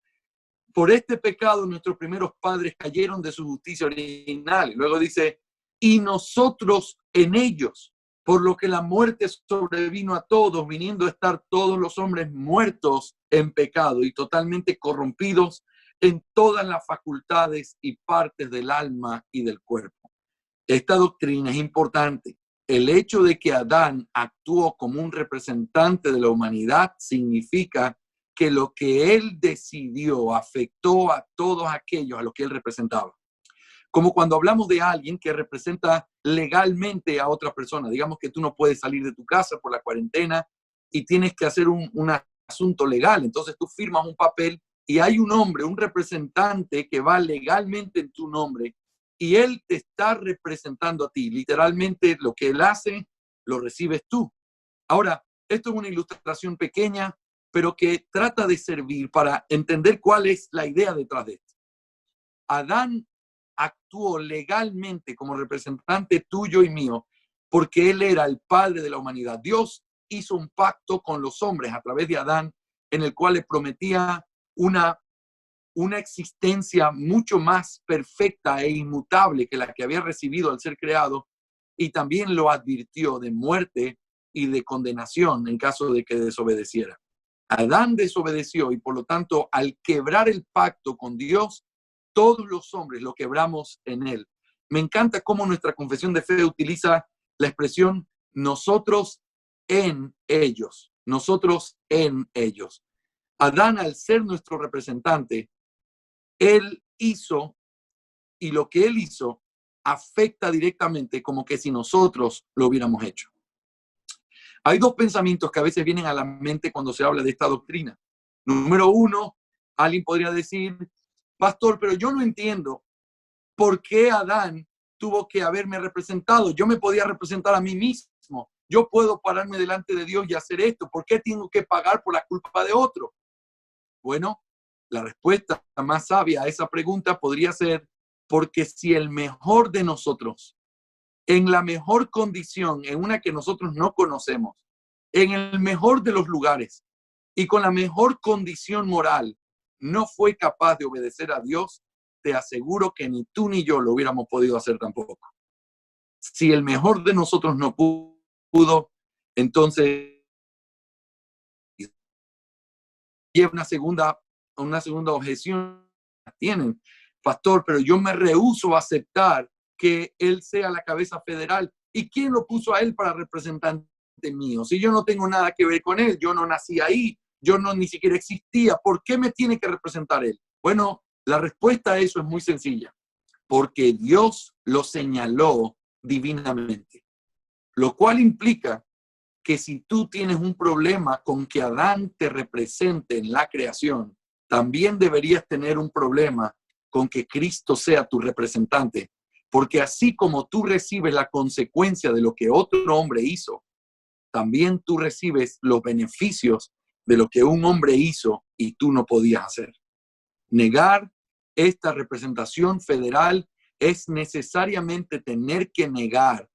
por este pecado nuestros primeros padres cayeron de su justicia original. Y luego dice: y nosotros en ellos, por lo que la muerte sobrevino a todos, viniendo a estar todos los hombres muertos en pecado y totalmente corrompidos en todas las facultades y partes del alma y del cuerpo. Esta doctrina es importante. El hecho de que Adán actuó como un representante de la humanidad significa que lo que él decidió afectó a todos aquellos a los que él representaba. Como cuando hablamos de alguien que representa legalmente a otra persona. Digamos que tú no puedes salir de tu casa por la cuarentena y tienes que hacer un asunto legal. Entonces tú firmas un papel y hay un hombre, un representante que va legalmente en tu nombre y él te está representando a ti. Literalmente lo que él hace, lo recibes tú. Ahora, esto es una ilustración pequeña, pero que trata de servir para entender cuál es la idea detrás de esto. Adán actuó legalmente como representante tuyo y mío porque él era el padre de la humanidad. Dios hizo un pacto con los hombres a través de Adán en el cual le prometía una existencia mucho más perfecta e inmutable que la que había recibido al ser creado, y también lo advirtió de muerte y de condenación en caso de que desobedeciera. Adán desobedeció y por lo tanto al quebrar el pacto con Dios, todos los hombres lo quebramos en él. Me encanta cómo nuestra confesión de fe utiliza la expresión nosotros en ellos, nosotros en ellos. Adán, al ser nuestro representante, él hizo, y lo que él hizo afecta directamente como que si nosotros lo hubiéramos hecho. Hay dos pensamientos que a veces vienen a la mente cuando se habla de esta doctrina. Número uno, alguien podría decir: pastor, pero yo no entiendo por qué Adán tuvo que haberme representado. Yo me podía representar a mí mismo. Yo puedo pararme delante de Dios y hacer esto. ¿Por qué tengo que pagar por la culpa de otro? Bueno, la respuesta más sabia a esa pregunta podría ser: porque si el mejor de nosotros, en la mejor condición, en una que nosotros no conocemos, en el mejor de los lugares y con la mejor condición moral, no fue capaz de obedecer a Dios, te aseguro que ni tú ni yo lo hubiéramos podido hacer tampoco. Si el mejor de nosotros no pudo, entonces y una segunda objeción tienen: pastor, pero yo me rehúso a aceptar que él sea la cabeza federal. ¿Y quién lo puso a él para representante mío? Si yo no tengo nada que ver con él, yo no nací ahí, yo no ni siquiera existía, ¿por qué me tiene que representar él? Bueno, la respuesta a eso es muy sencilla: porque Dios lo señaló divinamente, lo cual implica que si tú tienes un problema con que Adán te represente en la creación, también deberías tener un problema con que Cristo sea tu representante. Porque así como tú recibes la consecuencia de lo que otro hombre hizo, también tú recibes los beneficios de lo que un hombre hizo y tú no podías hacer. Negar esta representación federal es necesariamente tener que negar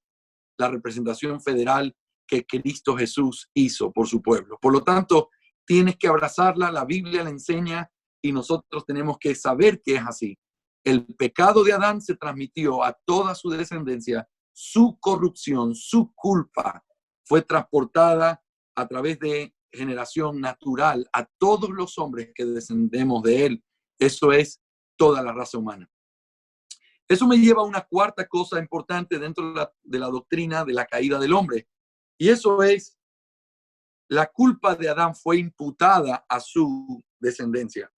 la representación federal que Cristo Jesús hizo por su pueblo. Por lo tanto, tienes que abrazarla, la Biblia la enseña y nosotros tenemos que saber que es así. El pecado de Adán se transmitió a toda su descendencia, su corrupción, su culpa fue transportada a través de generación natural a todos los hombres que descendemos de él. Eso es toda la raza humana. Eso me lleva a una cuarta cosa importante dentro de la doctrina de la caída del hombre. Y eso es, la culpa de Adán fue imputada a su descendencia.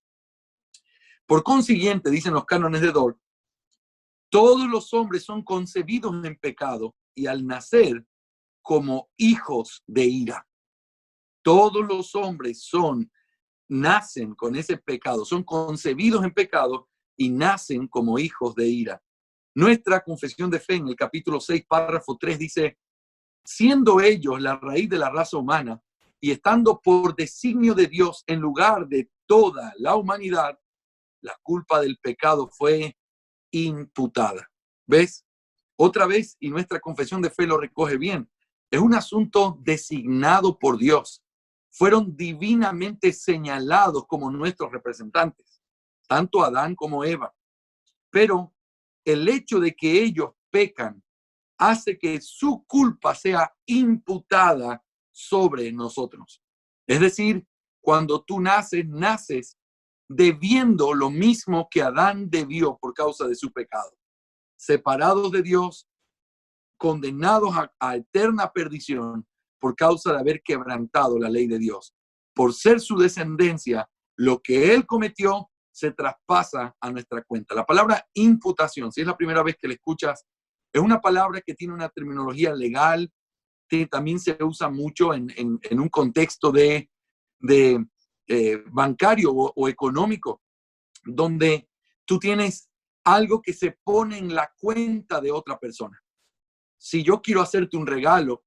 Por consiguiente, dicen los cánones de Dort, todos los hombres son concebidos en pecado y al nacer como hijos de ira. Todos los hombres nacen con ese pecado, son concebidos en pecado y nacen como hijos de ira. Nuestra confesión de fe en el capítulo 6, párrafo 3 dice, siendo ellos la raíz de la raza humana y estando por designio de Dios en lugar de toda la humanidad, la culpa del pecado fue imputada. ¿Ves? Otra vez, y nuestra confesión de fe lo recoge bien, es un asunto designado por Dios. Fueron divinamente señalados como nuestros representantes, tanto Adán como Eva. Pero el hecho de que ellos pecan hace que su culpa sea imputada sobre nosotros. Es decir, cuando tú naces debiendo lo mismo que Adán debió por causa de su pecado. Separados de Dios, condenados a eterna perdición por causa de haber quebrantado la ley de Dios. Por ser su descendencia, lo que él cometió se traspasa a nuestra cuenta. La palabra imputación, si es la primera vez que la escuchas, es una palabra que tiene una terminología legal, que también se usa mucho en un contexto de bancario o económico, donde tú tienes algo que se pone en la cuenta de otra persona. Si yo quiero hacerte un regalo,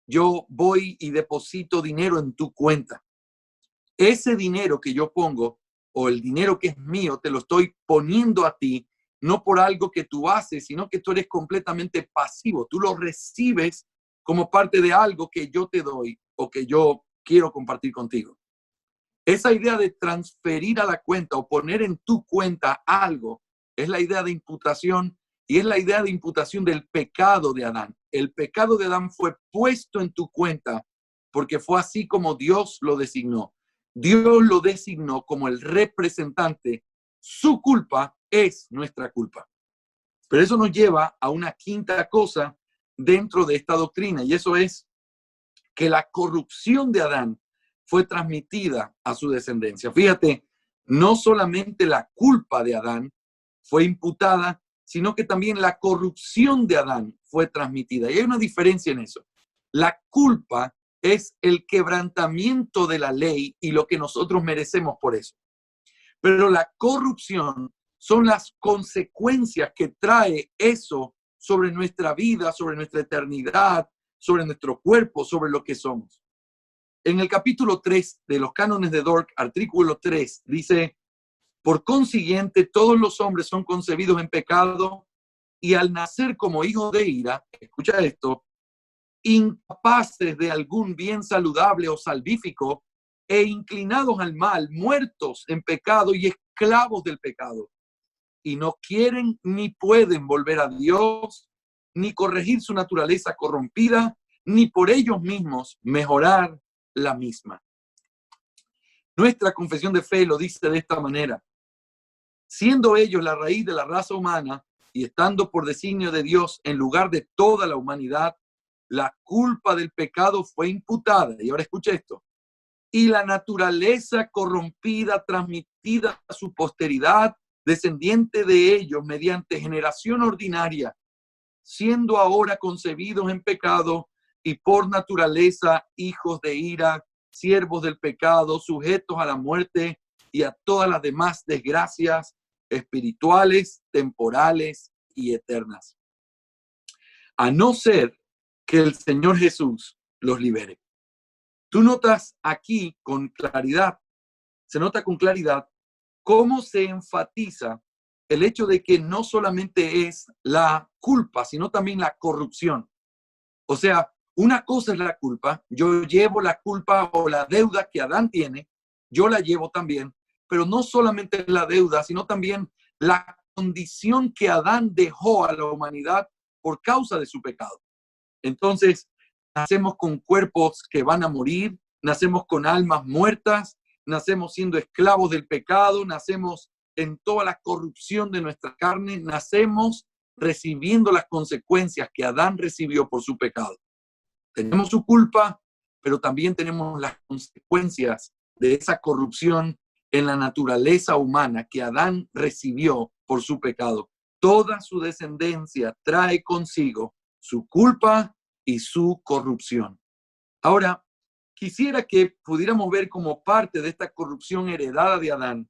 yo voy y deposito dinero en tu cuenta. Ese dinero que yo pongo o el dinero que es mío, te lo estoy poniendo a ti, no por algo que tú haces, sino que tú eres completamente pasivo. Tú lo recibes como parte de algo que yo te doy o que yo quiero compartir contigo. Esa idea de transferir a la cuenta o poner en tu cuenta algo es la idea de imputación y es la idea de imputación del pecado de Adán. El pecado de Adán fue puesto en tu cuenta porque fue así como Dios lo designó. Dios lo designó como el representante. Su culpa es nuestra culpa. Pero eso nos lleva a una quinta cosa dentro de esta doctrina y eso es que la corrupción de Adán fue transmitida a su descendencia. Fíjate, no solamente la culpa de Adán fue imputada, sino que también la corrupción de Adán fue transmitida. Y hay una diferencia en eso. La culpa es el quebrantamiento de la ley y lo que nosotros merecemos por eso. Pero la corrupción son las consecuencias que trae eso sobre nuestra vida, sobre nuestra eternidad, sobre nuestro cuerpo, sobre lo que somos. En el capítulo 3 de los cánones de Dort, artículo 3, dice, por consiguiente, todos los hombres son concebidos en pecado y al nacer como hijos de ira, escucha esto, incapaces de algún bien saludable o salvífico e inclinados al mal, muertos en pecado y esclavos del pecado. Y no quieren ni pueden volver a Dios, ni corregir su naturaleza corrompida, ni por ellos mismos mejorar la misma. Nuestra confesión de fe lo dice de esta manera. Siendo ellos la raíz de la raza humana y estando por designio de Dios en lugar de toda la humanidad, la culpa del pecado fue imputada. Y ahora escucha esto. Y la naturaleza corrompida transmitida a su posteridad, descendiente de ellos mediante generación ordinaria, siendo ahora concebidos en pecado, y por naturaleza hijos de ira, siervos del pecado, sujetos a la muerte y a todas las demás desgracias espirituales, temporales y eternas. A no ser que el Señor Jesús los libere. Tú notas aquí con claridad, se nota con claridad cómo se enfatiza el hecho de que no solamente es la culpa, sino también la corrupción. O sea, una cosa es la culpa, yo llevo la culpa o la deuda que Adán tiene, yo la llevo también, pero no solamente la deuda, sino también la condición que Adán dejó a la humanidad por causa de su pecado. Entonces, nacemos con cuerpos que van a morir, nacemos con almas muertas, nacemos siendo esclavos del pecado, nacemos en toda la corrupción de nuestra carne, nacemos recibiendo las consecuencias que Adán recibió por su pecado. Tenemos su culpa, pero también tenemos las consecuencias de esa corrupción en la naturaleza humana que Adán recibió por su pecado. Toda su descendencia trae consigo su culpa y su corrupción. Ahora, quisiera que pudiéramos ver como parte de esta corrupción heredada de Adán,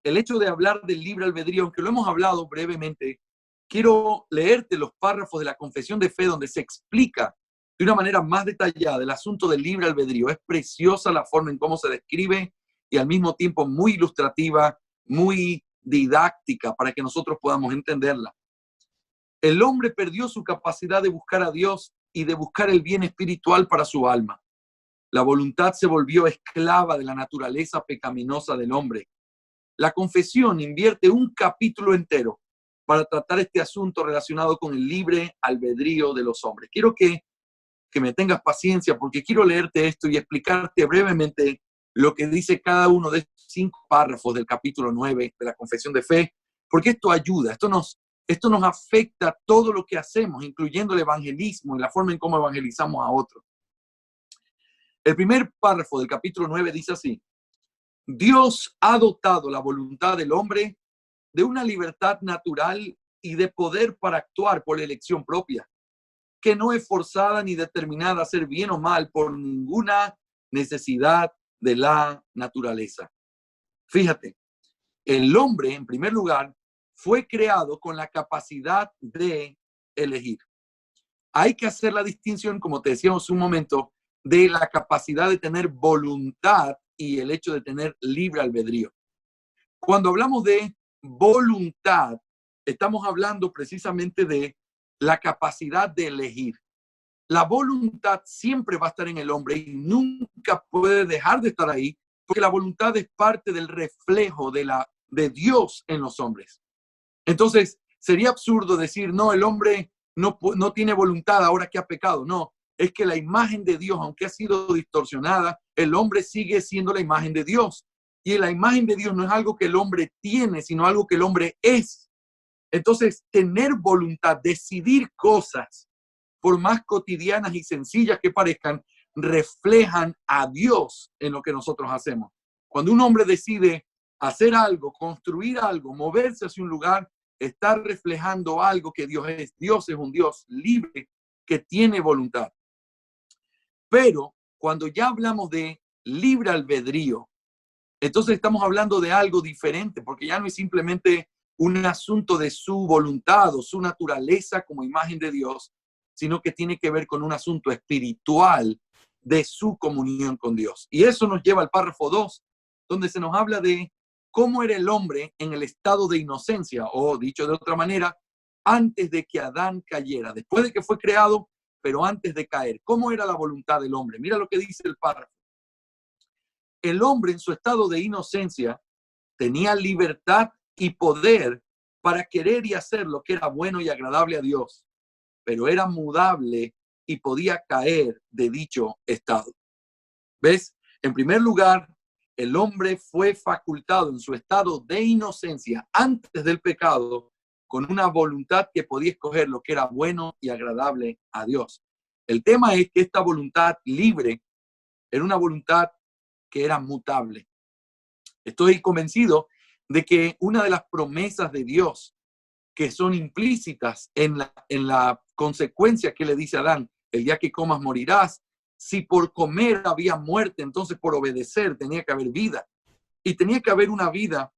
el hecho de hablar del libre albedrío, aunque lo hemos hablado brevemente, quiero leerte los párrafos de la Confesión de Fe donde se explica de una manera más detallada el asunto del libre albedrío. Es preciosa la forma en cómo se describe y al mismo tiempo muy ilustrativa, muy didáctica para que nosotros podamos entenderla. El hombre perdió su capacidad de buscar a Dios y de buscar el bien espiritual para su alma. La voluntad se volvió esclava de la naturaleza pecaminosa del hombre. La confesión invierte un capítulo entero para tratar este asunto relacionado con el libre albedrío de los hombres. Quiero que me tengas paciencia porque quiero leerte esto y explicarte brevemente lo que dice cada uno de estos 5 párrafos del capítulo 9 de la Confesión de Fe, porque esto ayuda, esto nos afecta todo lo que hacemos, incluyendo el evangelismo y la forma en cómo evangelizamos a otros. El primer párrafo del capítulo 9 dice así: Dios ha dotado la voluntad del hombre de una libertad natural y de poder para actuar por elección propia, que no es forzada ni determinada a hacer bien o mal por ninguna necesidad de la naturaleza. Fíjate, el hombre, en primer lugar, fue creado con la capacidad de elegir. Hay que hacer la distinción, como te decíamos un momento, de la capacidad de tener voluntad y el hecho de tener libre albedrío. Cuando hablamos de voluntad, estamos hablando precisamente de la capacidad de elegir. La voluntad siempre va a estar en el hombre y nunca puede dejar de estar ahí, porque la voluntad es parte del reflejo de Dios en los hombres. Entonces, sería absurdo decir, no, el hombre no tiene voluntad ahora que ha pecado. No, es que la imagen de Dios, aunque ha sido distorsionada, el hombre sigue siendo la imagen de Dios. Y la imagen de Dios no es algo que el hombre tiene, sino algo que el hombre es. Entonces, tener voluntad, decidir cosas, por más cotidianas y sencillas que parezcan, reflejan a Dios en lo que nosotros hacemos. Cuando un hombre decide hacer algo, construir algo, moverse hacia un lugar, está reflejando algo que Dios es. Dios es un Dios libre que tiene voluntad. Pero cuando ya hablamos de libre albedrío, entonces estamos hablando de algo diferente, porque ya no es simplemente un asunto de su voluntad o su naturaleza como imagen de Dios, sino que tiene que ver con un asunto espiritual de su comunión con Dios. Y eso nos lleva al párrafo 2, donde se nos habla de cómo era el hombre en el estado de inocencia, o dicho de otra manera, antes de que Adán cayera, después de que fue creado, pero antes de caer. ¿Cómo era la voluntad del hombre? Mira lo que dice el párrafo. El hombre en su estado de inocencia tenía libertad y poder para querer y hacer lo que era bueno y agradable a Dios, pero era mudable y podía caer de dicho estado. ¿Ves? En primer lugar, el hombre fue facultado en su estado de inocencia antes del pecado con una voluntad que podía escoger lo que era bueno y agradable a Dios. El tema es que esta voluntad libre era una voluntad que era mutable. Estoy convencido de que una de las promesas de Dios que son implícitas en la consecuencia que le dice a Adán, el día que comas morirás. Si por comer había muerte, entonces por obedecer tenía que haber vida. Y tenía que haber una vida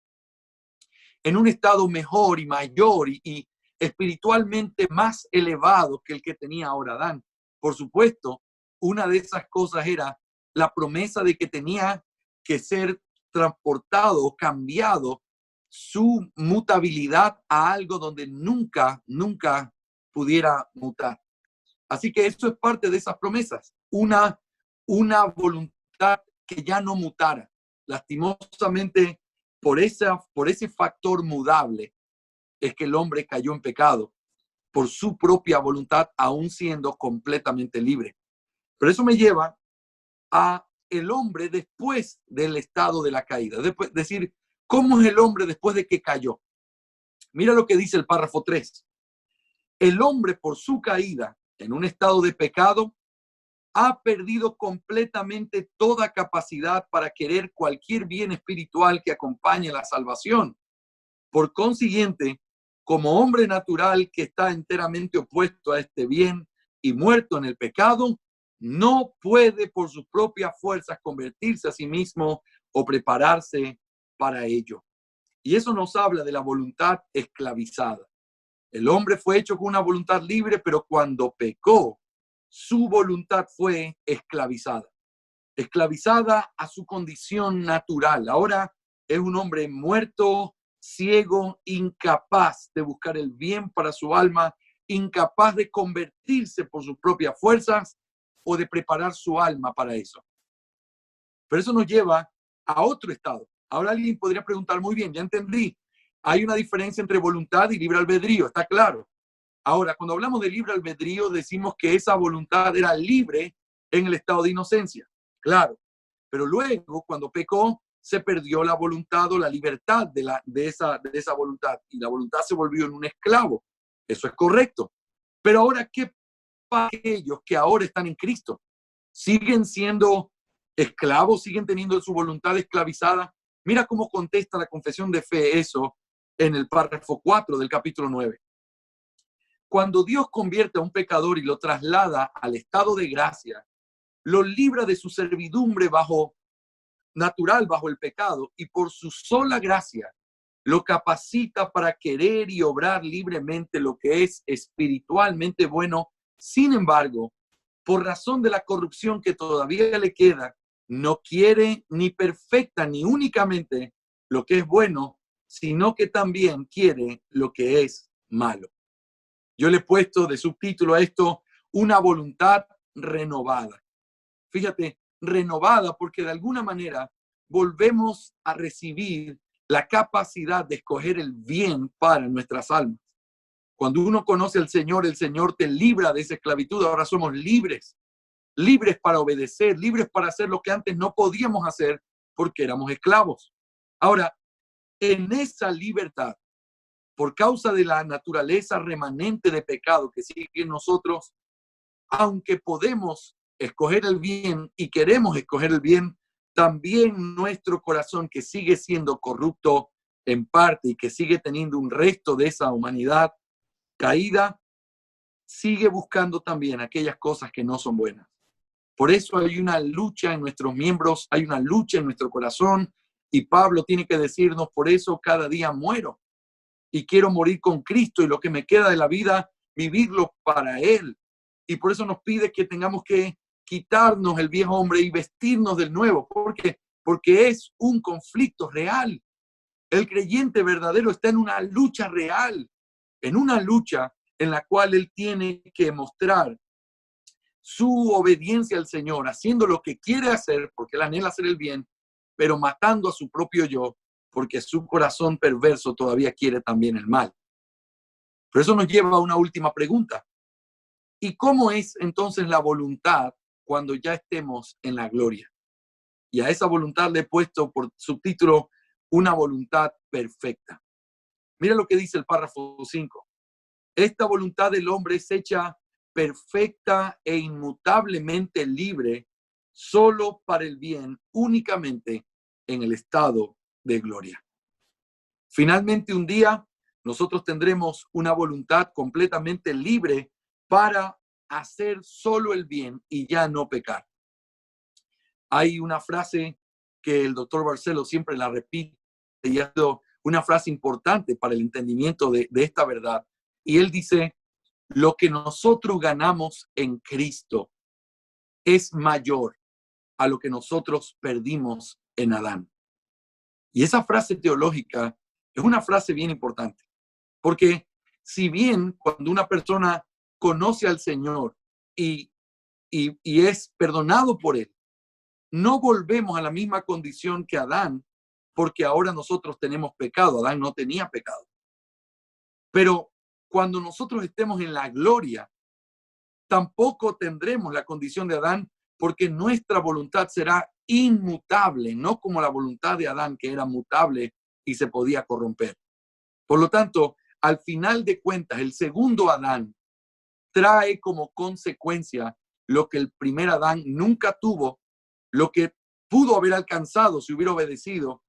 en un estado mejor y mayor y espiritualmente más elevado que el que tenía ahora Adán. Por supuesto, una de esas cosas era la promesa de que tenía que ser transportado o cambiado su mutabilidad a algo donde nunca pudiera mutar. Así que eso es parte de esas promesas, una voluntad que ya no mutara. Lastimosamente, por ese factor mudable es que el hombre cayó en pecado, por su propia voluntad, aún siendo completamente libre. Pero eso me lleva a el hombre después del estado de la caída. Después, decir, ¿cómo es el hombre después de que cayó? Mira lo que dice el párrafo 3. El hombre por su caída en un estado de pecado ha perdido completamente toda capacidad para querer cualquier bien espiritual que acompañe la salvación. Por consiguiente, como hombre natural que está enteramente opuesto a este bien y muerto en el pecado, no puede por sus propias fuerzas convertirse a sí mismo o prepararse para ello. Y eso nos habla de la voluntad esclavizada. El hombre fue hecho con una voluntad libre, pero cuando pecó, su voluntad fue esclavizada. Esclavizada a su condición natural. Ahora es un hombre muerto, ciego, incapaz de buscar el bien para su alma, incapaz de convertirse por sus propias fuerzas o de preparar su alma para eso. Pero eso nos lleva a otro estado. Ahora alguien podría preguntar, muy bien, ya entendí, hay una diferencia entre voluntad y libre albedrío, está claro. Ahora, cuando hablamos de libre albedrío, decimos que esa voluntad era libre en el estado de inocencia, claro. Pero luego, cuando pecó, se perdió la voluntad o la libertad de esa voluntad y la voluntad se volvió en un esclavo. Eso es correcto. Pero ahora, ¿qué pasa con aquellos que ahora están en Cristo? ¿Siguen siendo esclavos? ¿Siguen teniendo su voluntad esclavizada? Mira cómo contesta la confesión de fe eso en el párrafo 4 del capítulo 9. Cuando Dios convierte a un pecador y lo traslada al estado de gracia, lo libra de su servidumbre natural bajo el pecado y por su sola gracia lo capacita para querer y obrar libremente lo que es espiritualmente bueno. Sin embargo, por razón de la corrupción que todavía le queda, no quiere ni perfecta ni únicamente lo que es bueno, sino que también quiere lo que es malo. Yo le he puesto de subtítulo a esto una voluntad renovada. Fíjate, renovada porque de alguna manera volvemos a recibir la capacidad de escoger el bien para nuestras almas. Cuando uno conoce al Señor, el Señor te libra de esa esclavitud. Ahora somos libres, libres para obedecer, libres para hacer lo que antes no podíamos hacer porque éramos esclavos. Ahora, en esa libertad, por causa de la naturaleza remanente de pecado que sigue en nosotros, aunque podemos escoger el bien y queremos escoger el bien, también nuestro corazón, que sigue siendo corrupto en parte y que sigue teniendo un resto de esa humanidad caída, sigue buscando también aquellas cosas que no son buenas. Por eso hay una lucha en nuestros miembros, hay una lucha en nuestro corazón, y Pablo tiene que decirnos, por eso cada día muero y quiero morir con Cristo y lo que me queda de la vida, vivirlo para Él. Y por eso nos pide que tengamos que quitarnos el viejo hombre y vestirnos del nuevo. ¿Por qué? Porque es un conflicto real. El creyente verdadero está en una lucha real, en una lucha en la cual él tiene que mostrar su obediencia al Señor, haciendo lo que quiere hacer, porque él anhela hacer el bien, pero matando a su propio yo, porque su corazón perverso todavía quiere también el mal. Pero eso nos lleva a una última pregunta. ¿Y cómo es entonces la voluntad cuando ya estemos en la gloria? Y a esa voluntad le he puesto por subtítulo una voluntad perfecta. Mira lo que dice el párrafo 5. Esta voluntad del hombre es hecha perfecta e inmutablemente libre solo para el bien, únicamente en el estado de gloria. Finalmente, un día nosotros tendremos una voluntad completamente libre para hacer solo el bien y ya no pecar. Hay una frase que el doctor Barcelo siempre la repite y es una frase importante para el entendimiento de esta verdad. Y él dice, lo que nosotros ganamos en Cristo es mayor a lo que nosotros perdimos en Adán. Y esa frase teológica es una frase bien importante, porque si bien cuando una persona conoce al Señor y es perdonado por Él, no volvemos a la misma condición que Adán, porque ahora nosotros tenemos pecado. Adán no tenía pecado. Pero cuando nosotros estemos en la gloria, tampoco tendremos la condición de Adán, porque nuestra voluntad será inmutable, no como la voluntad de Adán, que era mutable y se podía corromper. Por lo tanto, al final de cuentas, el segundo Adán trae como consecuencia lo que el primer Adán nunca tuvo, lo que pudo haber alcanzado si hubiera obedecido,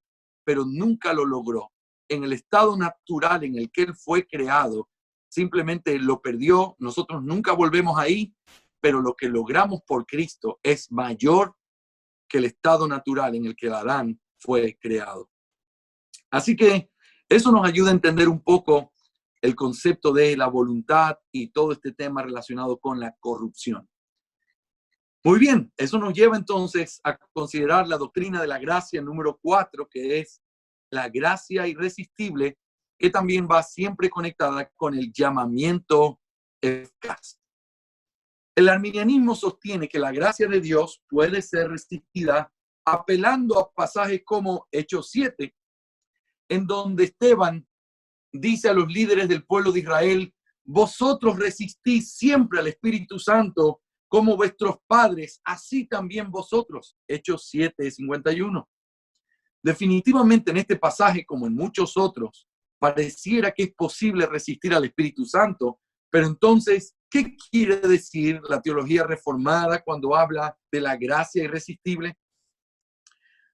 pero nunca lo logró. En el estado natural en el que él fue creado, simplemente lo perdió. Nosotros nunca volvemos ahí, pero lo que logramos por Cristo es mayor que el estado natural en el que Adán fue creado. Así que eso nos ayuda a entender un poco el concepto de la voluntad y todo este tema relacionado con la corrupción. Muy bien, eso nos lleva entonces a considerar la doctrina de la gracia número 4, que es la gracia irresistible, que también va siempre conectada con el llamamiento eficaz. El arminianismo sostiene que la gracia de Dios puede ser resistida apelando a pasajes como Hechos 7, en donde Esteban dice a los líderes del pueblo de Israel, vosotros resistís siempre al Espíritu Santo como vuestros padres, así también vosotros. Hechos 7:51. Definitivamente en este pasaje, como en muchos otros, pareciera que es posible resistir al Espíritu Santo, pero entonces, ¿qué quiere decir la teología reformada cuando habla de la gracia irresistible?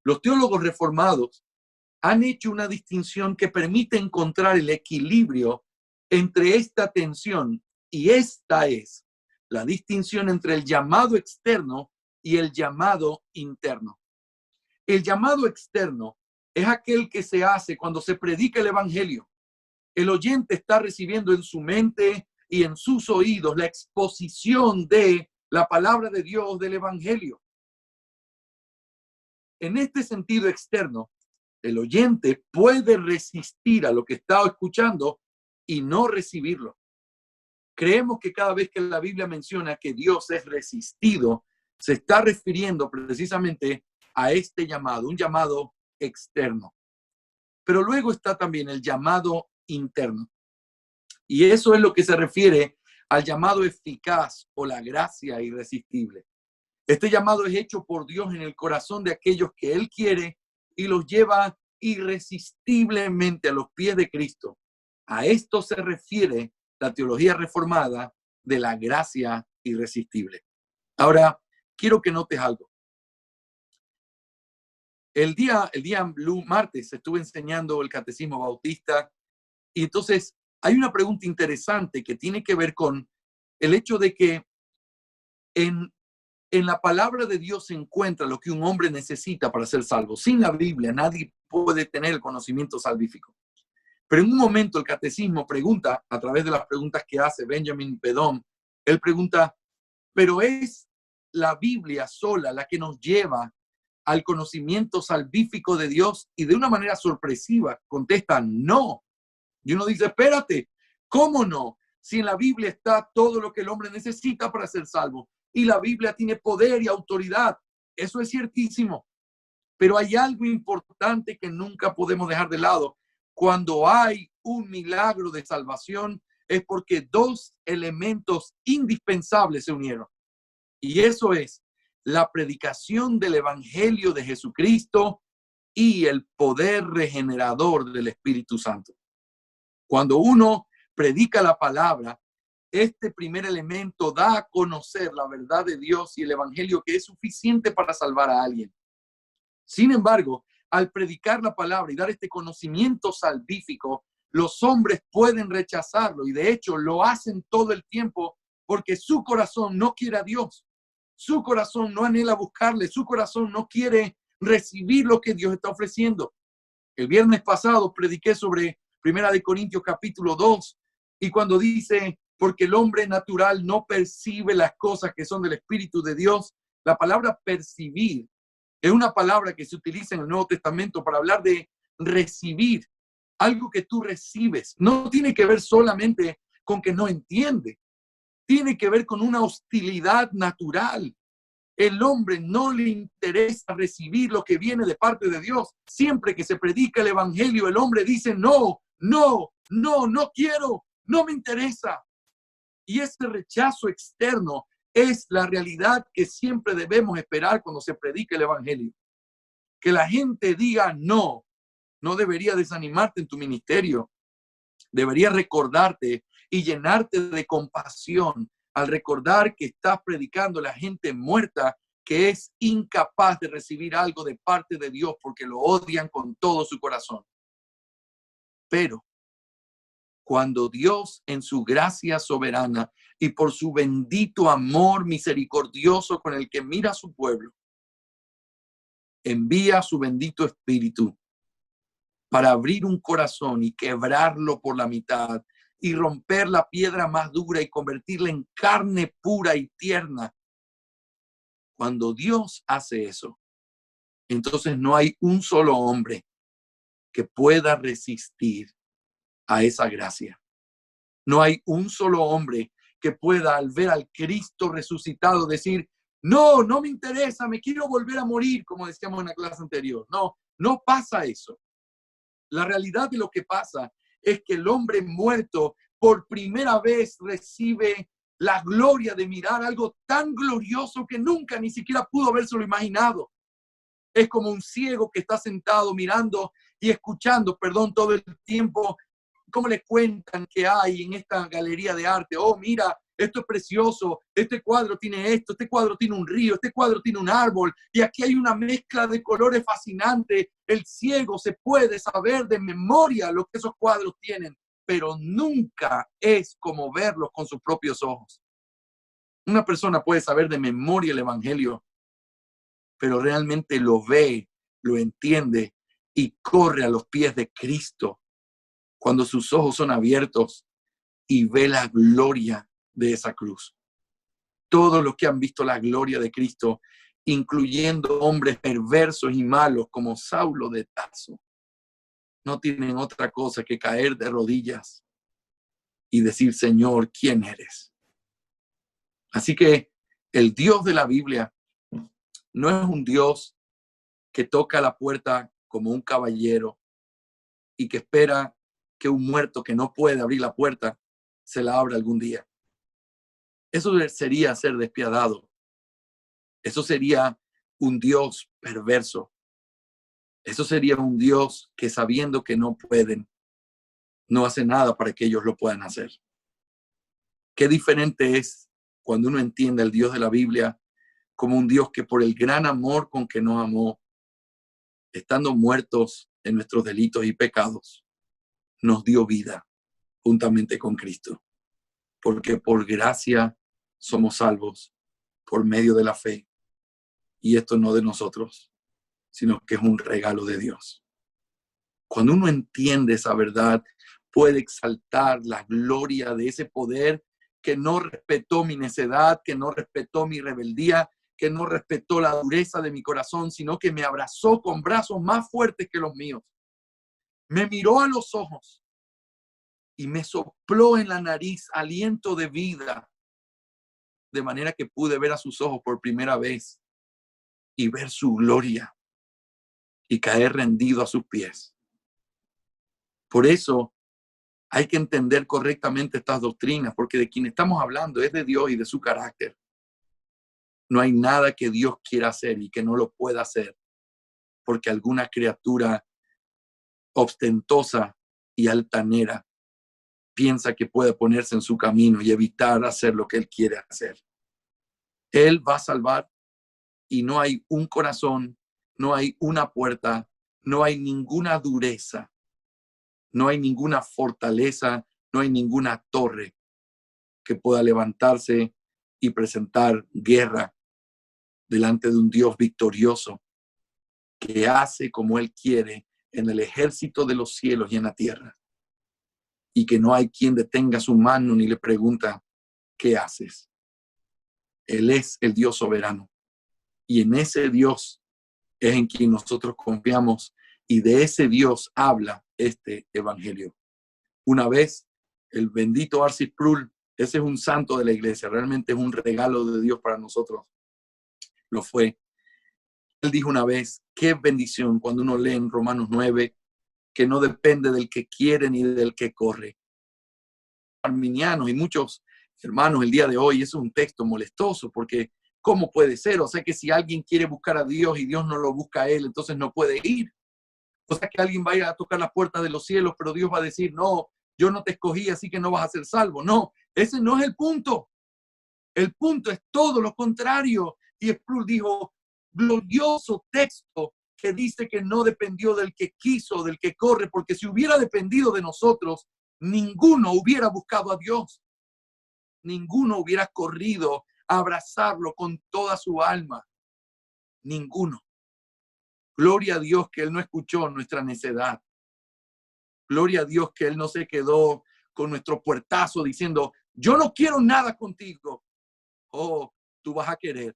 Los teólogos reformados han hecho una distinción que permite encontrar el equilibrio entre esta tensión, y esta es la distinción entre el llamado externo y el llamado interno. El llamado externo es aquel que se hace cuando se predica el evangelio. El oyente está recibiendo en su mente y en sus oídos la exposición de la palabra de Dios, del evangelio. En este sentido externo, el oyente puede resistir a lo que está escuchando y no recibirlo. Creemos que cada vez que la Biblia menciona que Dios es resistido, se está refiriendo precisamente a este llamado, un llamado externo. Pero luego está también el llamado interno. Y eso es lo que se refiere al llamado eficaz o la gracia irresistible. Este llamado es hecho por Dios en el corazón de aquellos que Él quiere y los lleva irresistiblemente a los pies de Cristo. A esto se refiere la teología reformada de la gracia irresistible. Ahora, quiero que notes algo. El día martes estuve enseñando el catecismo bautista y entonces hay una pregunta interesante que tiene que ver con el hecho de que en la palabra de Dios se encuentra lo que un hombre necesita para ser salvo. Sin la Biblia nadie puede tener el conocimiento salvífico. Pero en un momento el catecismo pregunta, a través de las preguntas que hace Benjamin Pedón, él pregunta, ¿pero es la Biblia sola la que nos lleva al conocimiento salvífico de Dios? Y de una manera sorpresiva contesta, no. Y uno dice, espérate, ¿cómo no? Si en la Biblia está todo lo que el hombre necesita para ser salvo. Y la Biblia tiene poder y autoridad. Eso es ciertísimo. Pero hay algo importante que nunca podemos dejar de lado. Cuando hay un milagro de salvación, es porque dos elementos indispensables se unieron. Y eso es la predicación del Evangelio de Jesucristo y el poder regenerador del Espíritu Santo. Cuando uno predica la palabra, este primer elemento da a conocer la verdad de Dios y el Evangelio, que es suficiente para salvar a alguien. Sin embargo, al predicar la palabra y dar este conocimiento salvífico, los hombres pueden rechazarlo y de hecho lo hacen todo el tiempo porque su corazón no quiere a Dios. Su corazón no anhela buscarle, su corazón no quiere recibir lo que Dios está ofreciendo. El viernes pasado prediqué sobre 1 Corintios capítulo 2 y cuando dice, porque el hombre natural no percibe las cosas que son del Espíritu de Dios, la palabra percibir es una palabra que se utiliza en el Nuevo Testamento para hablar de recibir, algo que tú recibes. No tiene que ver solamente con que no entiende, tiene que ver con una hostilidad natural. El hombre no le interesa recibir lo que viene de parte de Dios. Siempre que se predica el evangelio, el hombre dice, no, no, no, no quiero, no me interesa. Y ese rechazo externo es la realidad que siempre debemos esperar cuando se predica el evangelio. Que la gente diga no, no debería desanimarte en tu ministerio. Debería recordarte y llenarte de compasión al recordar que estás predicando a la gente muerta que es incapaz de recibir algo de parte de Dios porque lo odian con todo su corazón. Pero cuando Dios en su gracia soberana y por su bendito amor misericordioso con el que mira a su pueblo, envía su bendito espíritu para abrir un corazón y quebrarlo por la mitad y romper la piedra más dura y convertirla en carne pura y tierna. Cuando Dios hace eso, entonces no hay un solo hombre que pueda resistir a esa gracia. No hay un solo hombre que pueda, al ver al Cristo resucitado, decir, no, no me interesa, me quiero volver a morir, como decíamos en la clase anterior. No, no pasa eso. La realidad de lo que pasa es que el hombre muerto por primera vez recibe la gloria de mirar algo tan glorioso que nunca ni siquiera pudo habérselo imaginado. Es como un ciego que está sentado mirando y escuchando, todo el tiempo, cómo le cuentan que hay en esta galería de arte. Oh, mira, esto es precioso, este cuadro tiene esto, este cuadro tiene un río, este cuadro tiene un árbol, y aquí hay una mezcla de colores fascinante. El ciego se puede saber de memoria lo que esos cuadros tienen, pero nunca es como verlos con sus propios ojos. Una persona puede saber de memoria el evangelio, pero realmente lo ve, lo entiende y corre a los pies de Cristo cuando sus ojos son abiertos y ve la gloria de esa cruz. Todos los que han visto la gloria de Cristo, incluyendo hombres perversos y malos como Saulo de Tarso, no tienen otra cosa que caer de rodillas y decir, Señor, ¿quién eres? Así que el Dios de la Biblia no es un Dios que toca la puerta como un caballero y que espera que un muerto que no puede abrir la puerta se la abra algún día. Eso sería ser despiadado. Eso sería un Dios perverso. Eso sería un Dios que sabiendo que no pueden, no hace nada para que ellos lo puedan hacer. Qué diferente es cuando uno entiende al Dios de la Biblia como un Dios que por el gran amor con que nos amó, estando muertos en nuestros delitos y pecados, nos dio vida juntamente con Cristo. Porque por gracia somos salvos por medio de la fe. Y esto no de nosotros, sino que es un regalo de Dios. Cuando uno entiende esa verdad, puede exaltar la gloria de ese poder que no respetó mi necedad, que no respetó mi rebeldía, que no respetó la dureza de mi corazón, sino que me abrazó con brazos más fuertes que los míos. Me miró a los ojos y me sopló en la nariz aliento de vida, de manera que pude ver a sus ojos por primera vez y ver su gloria y caer rendido a sus pies. Por eso hay que entender correctamente estas doctrinas, porque de quien estamos hablando es de Dios y de su carácter. No hay nada que Dios quiera hacer y que no lo pueda hacer, porque alguna criatura ostentosa y altanera piensa que puede ponerse en su camino y evitar hacer lo que Él quiere hacer. Él va a salvar y no hay un corazón, no hay una puerta, no hay ninguna dureza, no hay ninguna fortaleza, no hay ninguna torre que pueda levantarse y presentar guerra delante de un Dios victorioso que hace como Él quiere en el ejército de los cielos y en la tierra, y que no hay quien detenga su mano ni le pregunta, ¿qué haces? Él es el Dios soberano, y en ese Dios es en quien nosotros confiamos, y de ese Dios habla este evangelio. Una vez, el bendito R.C. Sproul, ese es un santo de la iglesia, realmente es un regalo de Dios para nosotros, lo fue. Él dijo una vez, qué bendición cuando uno lee en Romanos 9, que no depende del que quiere ni del que corre. Arminianos y muchos hermanos el día de hoy, eso es un texto molestoso, porque ¿cómo puede ser? O sea que si alguien quiere buscar a Dios y Dios no lo busca a él, entonces no puede ir. O sea que alguien vaya a tocar las puertas de los cielos, pero Dios va a decir, no, yo no te escogí, así que no vas a ser salvo. No, ese no es el punto. El punto es todo lo contrario. Y Sproul dijo, glorioso texto que dice que no dependió del que quiso, del que corre, porque si hubiera dependido de nosotros, ninguno hubiera buscado a Dios. Ninguno hubiera corrido a abrazarlo con toda su alma. Ninguno. Gloria a Dios que Él no escuchó nuestra necedad. Gloria a Dios que Él no se quedó con nuestro puertazo diciendo, yo no quiero nada contigo. Oh, tú vas a querer.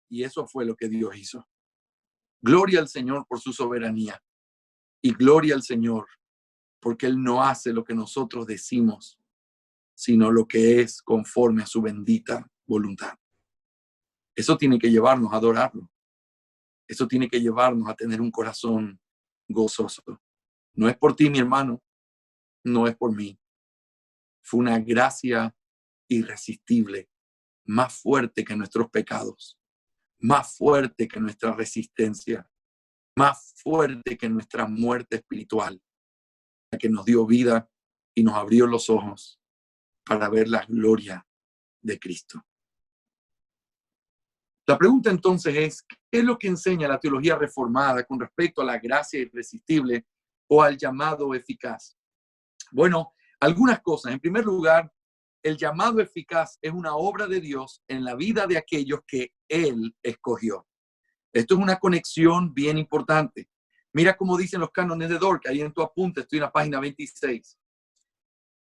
Y eso fue lo que Dios hizo. Gloria al Señor por su soberanía. Y gloria al Señor porque Él no hace lo que nosotros decimos, sino lo que es conforme a su bendita voluntad. Eso tiene que llevarnos a adorarlo. Eso tiene que llevarnos a tener un corazón gozoso. No es por ti, mi hermano, no es por mí. Fue una gracia irresistible, más fuerte que nuestros pecados, más fuerte que nuestra resistencia, más fuerte que nuestra muerte espiritual, la que nos dio vida y nos abrió los ojos para ver la gloria de Cristo. La pregunta entonces es, ¿qué es lo que enseña la teología reformada con respecto a la gracia irresistible o al llamado eficaz? Bueno, algunas cosas. En primer lugar, el llamado eficaz es una obra de Dios en la vida de aquellos que Él escogió. Esto es una conexión bien importante. Mira cómo dicen los cánones de Dort, ahí en tu apunte, estoy en la página 26.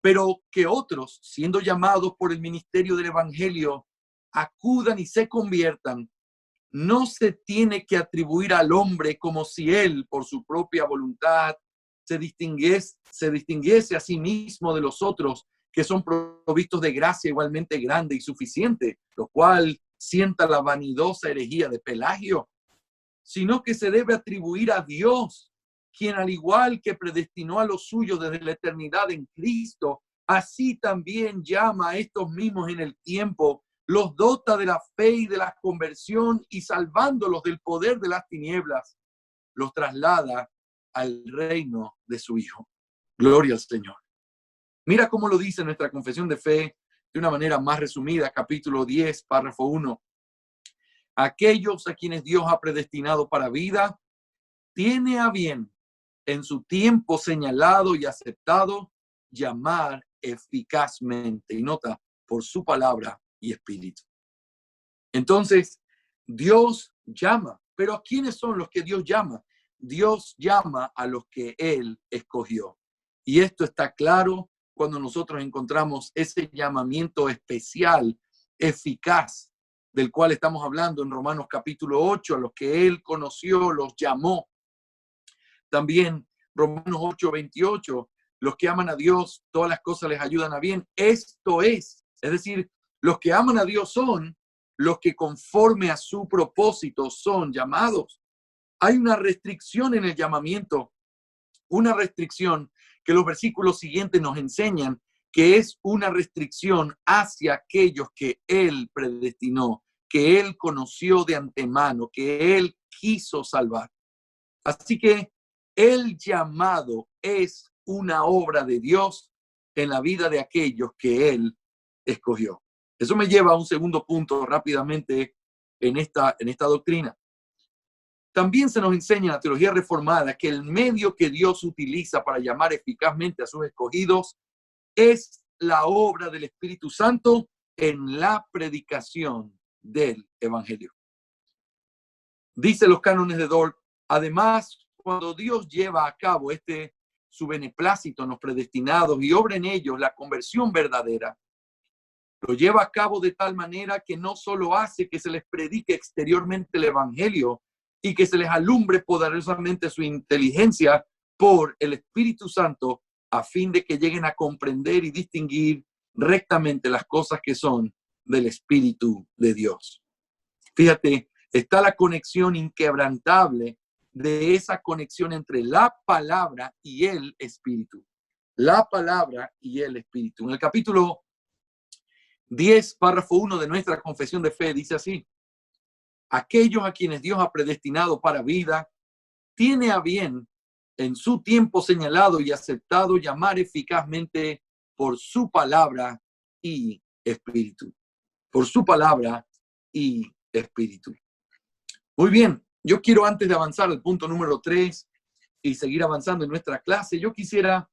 Pero que otros, siendo llamados por el ministerio del Evangelio, acudan y se conviertan, no se tiene que atribuir al hombre como si él, por su propia voluntad, se distinguiese a sí mismo de los otros que son provistos de gracia igualmente grande y suficiente, lo cual sienta la vanidosa herejía de Pelagio, sino que se debe atribuir a Dios, quien al igual que predestinó a los suyos desde la eternidad en Cristo, así también llama a estos mismos en el tiempo, los dota de la fe y de la conversión y salvándolos del poder de las tinieblas, los traslada al reino de su Hijo. Gloria al Señor. Mira cómo lo dice nuestra confesión de fe de una manera más resumida, capítulo 10, párrafo 1. Aquellos a quienes Dios ha predestinado para vida, tiene a bien en su tiempo señalado y aceptado llamar eficazmente. Y nota, por su palabra y espíritu. Entonces, Dios llama. ¿Pero a quiénes son los que Dios llama? Dios llama a los que Él escogió. Y esto está claro cuando nosotros encontramos ese llamamiento especial, eficaz, del cual estamos hablando en Romanos capítulo 8, a los que Él conoció, los llamó. También Romanos 8, 28, los que aman a Dios, todas las cosas les ayudan a bien. Esto es decir, los que aman a Dios son los que conforme a su propósito son llamados. Hay una restricción en el llamamiento, una restricción que los versículos siguientes nos enseñan, que es una restricción hacia aquellos que Él predestinó, que Él conoció de antemano, que Él quiso salvar. Así que el llamado es una obra de Dios en la vida de aquellos que Él escogió. Eso me lleva a un segundo punto rápidamente en esta doctrina. También se nos enseña en la teología reformada que el medio que Dios utiliza para llamar eficazmente a sus escogidos es la obra del Espíritu Santo en la predicación del Evangelio. Dice los cánones de Dort, además, cuando Dios lleva a cabo su beneplácito en los predestinados y obra en ellos la conversión verdadera, lo lleva a cabo de tal manera que no solo hace que se les predique exteriormente el Evangelio y que se les alumbre poderosamente su inteligencia por el Espíritu Santo a fin de que lleguen a comprender y distinguir rectamente las cosas que son del Espíritu de Dios. Fíjate, está la conexión inquebrantable de esa conexión entre la palabra y el Espíritu. La palabra y el Espíritu. En el capítulo 10, párrafo 1 de nuestra confesión de fe dice así: aquellos a quienes Dios ha predestinado para vida, tiene a bien en su tiempo señalado y aceptado llamar eficazmente por su palabra y espíritu. Por su palabra y espíritu. Muy bien, yo quiero, antes de avanzar al punto número 3 y seguir avanzando en nuestra clase, yo quisiera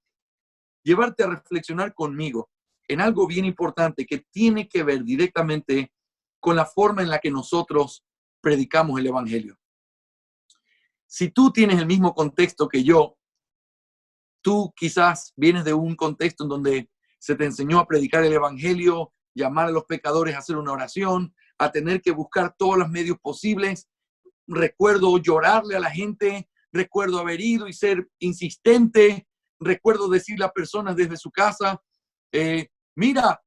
llevarte a reflexionar conmigo en algo bien importante que tiene que ver directamente con la forma en la que nosotros predicamos el Evangelio. Si tú tienes el mismo contexto que yo, tú quizás vienes de un contexto en donde se te enseñó a predicar el Evangelio, llamar a los pecadores a hacer una oración, a tener que buscar todos los medios posibles. Recuerdo llorarle a la gente, recuerdo haber ido y ser insistente, recuerdo decirle a personas desde su casa, mira,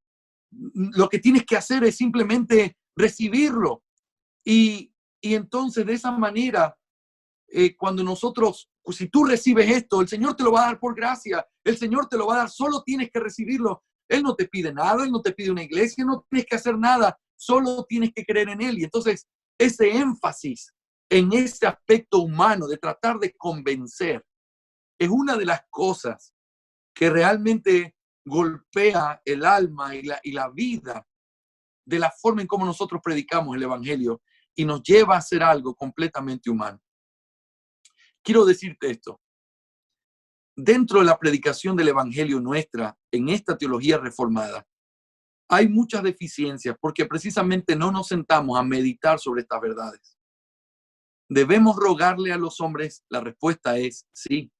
lo que tienes que hacer es simplemente recibirlo. Y entonces de esa manera, cuando nosotros, si tú recibes esto, el Señor te lo va a dar por gracia, el Señor te lo va a dar, solo tienes que recibirlo. Él no te pide nada, Él no te pide una iglesia, no tienes que hacer nada, solo tienes que creer en Él. Y entonces ese énfasis en ese aspecto humano de tratar de convencer es una de las cosas que realmente golpea el alma y la vida de la forma en cómo nosotros predicamos el Evangelio y nos lleva a hacer algo completamente humano. Quiero decirte esto. Dentro de la predicación del Evangelio nuestra, en esta teología reformada, hay muchas deficiencias porque precisamente no nos sentamos a meditar sobre estas verdades. ¿Debemos rogarle a los hombres? La respuesta es sí.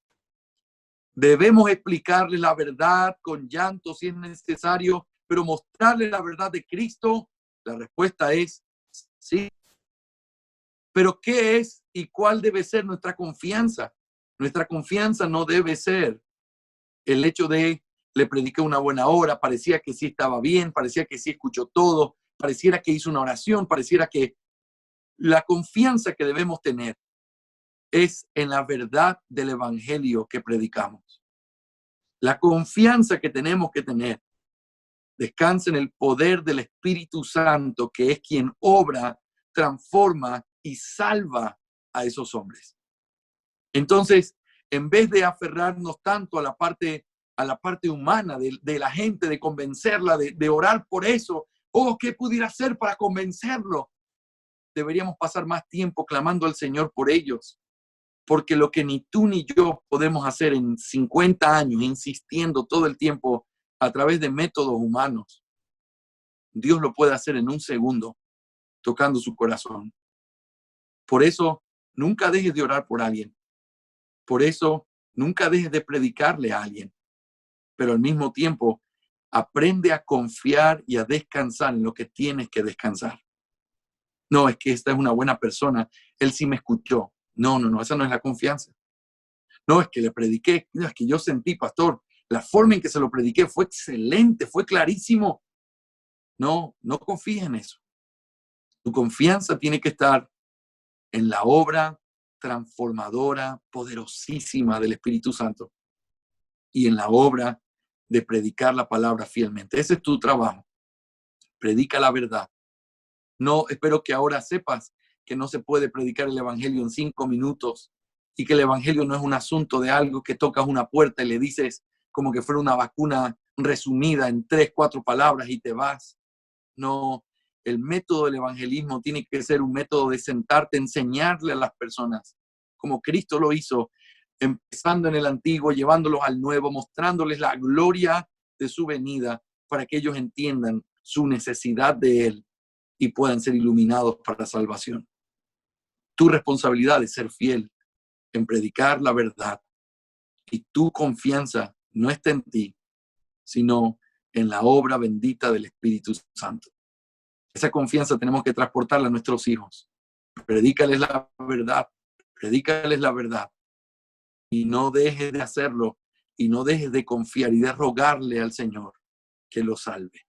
¿Debemos explicarles la verdad con llanto si es necesario, pero mostrarles la verdad de Cristo? La respuesta es sí. Pero ¿qué es y cuál debe ser nuestra confianza? Nuestra confianza no debe ser el hecho de le prediqué una buena hora, parecía que sí estaba bien, parecía que sí escuchó todo, pareciera que hizo una oración, pareciera que la confianza que debemos tener es en la verdad del Evangelio que predicamos. La confianza que tenemos que tener descansa en el poder del Espíritu Santo, que es quien obra, transforma y salva a esos hombres. Entonces, en vez de aferrarnos tanto a la parte humana de la gente, de convencerla, de orar por eso, ¿qué pudiera hacer para convencerlo? Deberíamos pasar más tiempo clamando al Señor por ellos, porque lo que ni tú ni yo podemos hacer en 50 años, insistiendo todo el tiempo a través de métodos humanos, Dios lo puede hacer en un segundo, tocando su corazón. Por eso, nunca dejes de orar por alguien. Por eso, nunca dejes de predicarle a alguien. Pero al mismo tiempo, aprende a confiar y a descansar en lo que tienes que descansar. No, es que esta es una buena persona. Él sí me escuchó. No, esa no es la confianza. No, es que le prediqué. No, es que yo sentí, pastor, la forma en que se lo prediqué fue excelente, fue clarísimo. No confíes en eso. Tu confianza tiene que estar en la obra transformadora, poderosísima del Espíritu Santo y en la obra de predicar la palabra fielmente. Ese es tu trabajo. Predica la verdad. No, espero que ahora sepas que no se puede predicar el Evangelio en 5 minutos y que el Evangelio no es un asunto de algo que tocas una puerta y le dices como que fuera una vacuna resumida en 3, 4 palabras y te vas. No, el método del evangelismo tiene que ser un método de sentarte, enseñarle a las personas, como Cristo lo hizo, empezando en el antiguo, llevándolos al nuevo, mostrándoles la gloria de su venida para que ellos entiendan su necesidad de Él y puedan ser iluminados para la salvación. Tu responsabilidad es ser fiel en predicar la verdad, y tu confianza no está en ti, sino en la obra bendita del Espíritu Santo. Esa confianza tenemos que transportarla a nuestros hijos. Predícales la verdad, predícales la verdad, y no dejes de hacerlo, y no dejes de confiar y de rogarle al Señor que lo salve.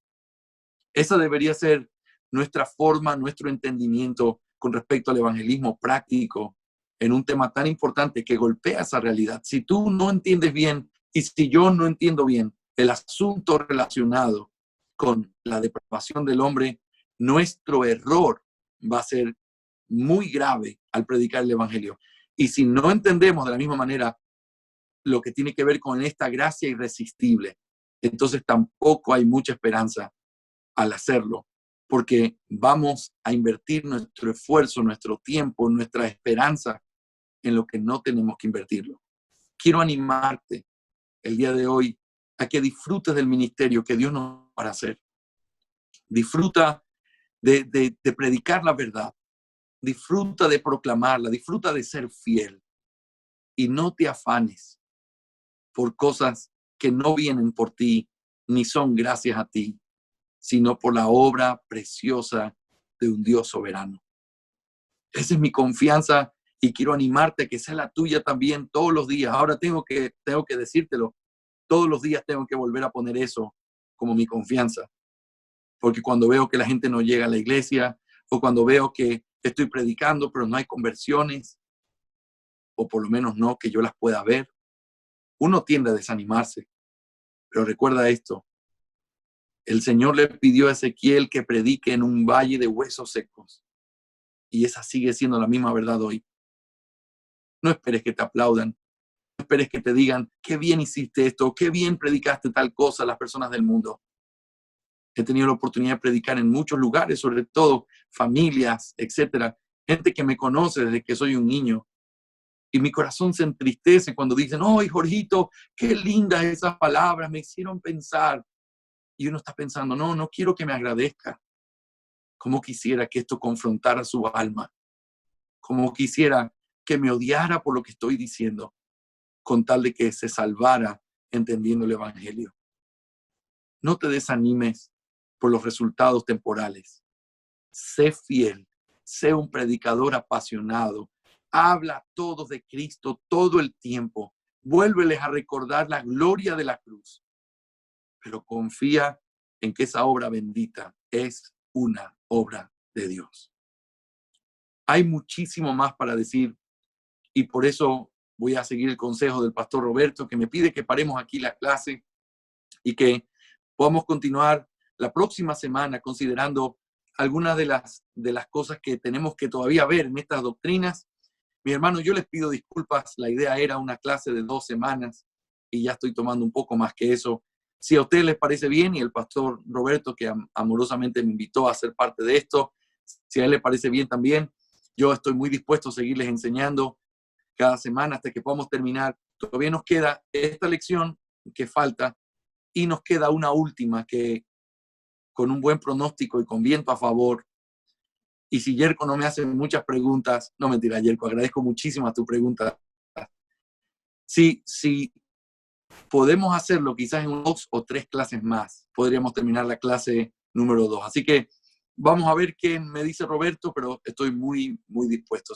Esa debería ser nuestra forma, nuestro entendimiento con respecto al evangelismo práctico en un tema tan importante que golpea esa realidad. Si tú no entiendes bien y si yo no entiendo bien el asunto relacionado con la depravación del hombre, nuestro error va a ser muy grave al predicar el evangelio. Y si no entendemos de la misma manera lo que tiene que ver con esta gracia irresistible, entonces tampoco hay mucha esperanza al hacerlo, porque vamos a invertir nuestro esfuerzo, nuestro tiempo, nuestra esperanza en lo que no tenemos que invertirlo. Quiero animarte el día de hoy a que disfrutes del ministerio que Dios nos va para hacer. Disfruta de predicar la verdad, disfruta de proclamarla, disfruta de ser fiel y no te afanes por cosas que no vienen por ti ni son gracias a ti, sino por la obra preciosa de un Dios soberano. Esa es mi confianza y quiero animarte a que sea la tuya también todos los días. Ahora tengo que decírtelo, todos los días tengo que volver a poner eso como mi confianza. Porque cuando veo que la gente no llega a la iglesia, o cuando veo que estoy predicando pero no hay conversiones, o por lo menos no que yo las pueda ver, uno tiende a desanimarse. Pero recuerda esto, el Señor le pidió a Ezequiel que predique en un valle de huesos secos. Y esa sigue siendo la misma verdad hoy. No esperes que te aplaudan. No esperes que te digan, qué bien hiciste esto, qué bien predicaste tal cosa a las personas del mundo. He tenido la oportunidad de predicar en muchos lugares, sobre todo familias, etcétera. Gente que me conoce desde que soy un niño. Y mi corazón se entristece cuando dicen, ¡ay, Jorgito, qué lindas esas palabras! Me hicieron pensar. Y uno está pensando, no quiero que me agradezca. Como quisiera que esto confrontara su alma. Como quisiera que me odiara por lo que estoy diciendo, con tal de que se salvara entendiendo el evangelio. No te desanimes por los resultados temporales. Sé fiel, sé un predicador apasionado. Habla a todos de Cristo todo el tiempo. Vuélveles a recordar la gloria de la cruz. Pero confía en que esa obra bendita es una obra de Dios. Hay muchísimo más para decir y por eso voy a seguir el consejo del pastor Roberto, que me pide que paremos aquí la clase y que podamos continuar la próxima semana considerando algunas de las cosas que tenemos que todavía ver en estas doctrinas. Mi hermano, yo les pido disculpas, la idea era una clase de 2 semanas y ya estoy tomando un poco más que eso. Si a ustedes les parece bien y el pastor Roberto, que amorosamente me invitó a ser parte de esto, si a él le parece bien también, yo estoy muy dispuesto a seguirles enseñando cada semana hasta que podamos terminar. Todavía nos queda esta lección que falta y nos queda una última que con un buen pronóstico y con viento a favor. Y si Yerko no me hace muchas preguntas, no mentira, Yerko, agradezco muchísimo a tu pregunta. Si podemos hacerlo quizás en 2 o 3 clases más, podríamos terminar la clase número 2. Así que vamos a ver qué me dice Roberto, pero estoy muy, muy dispuesto.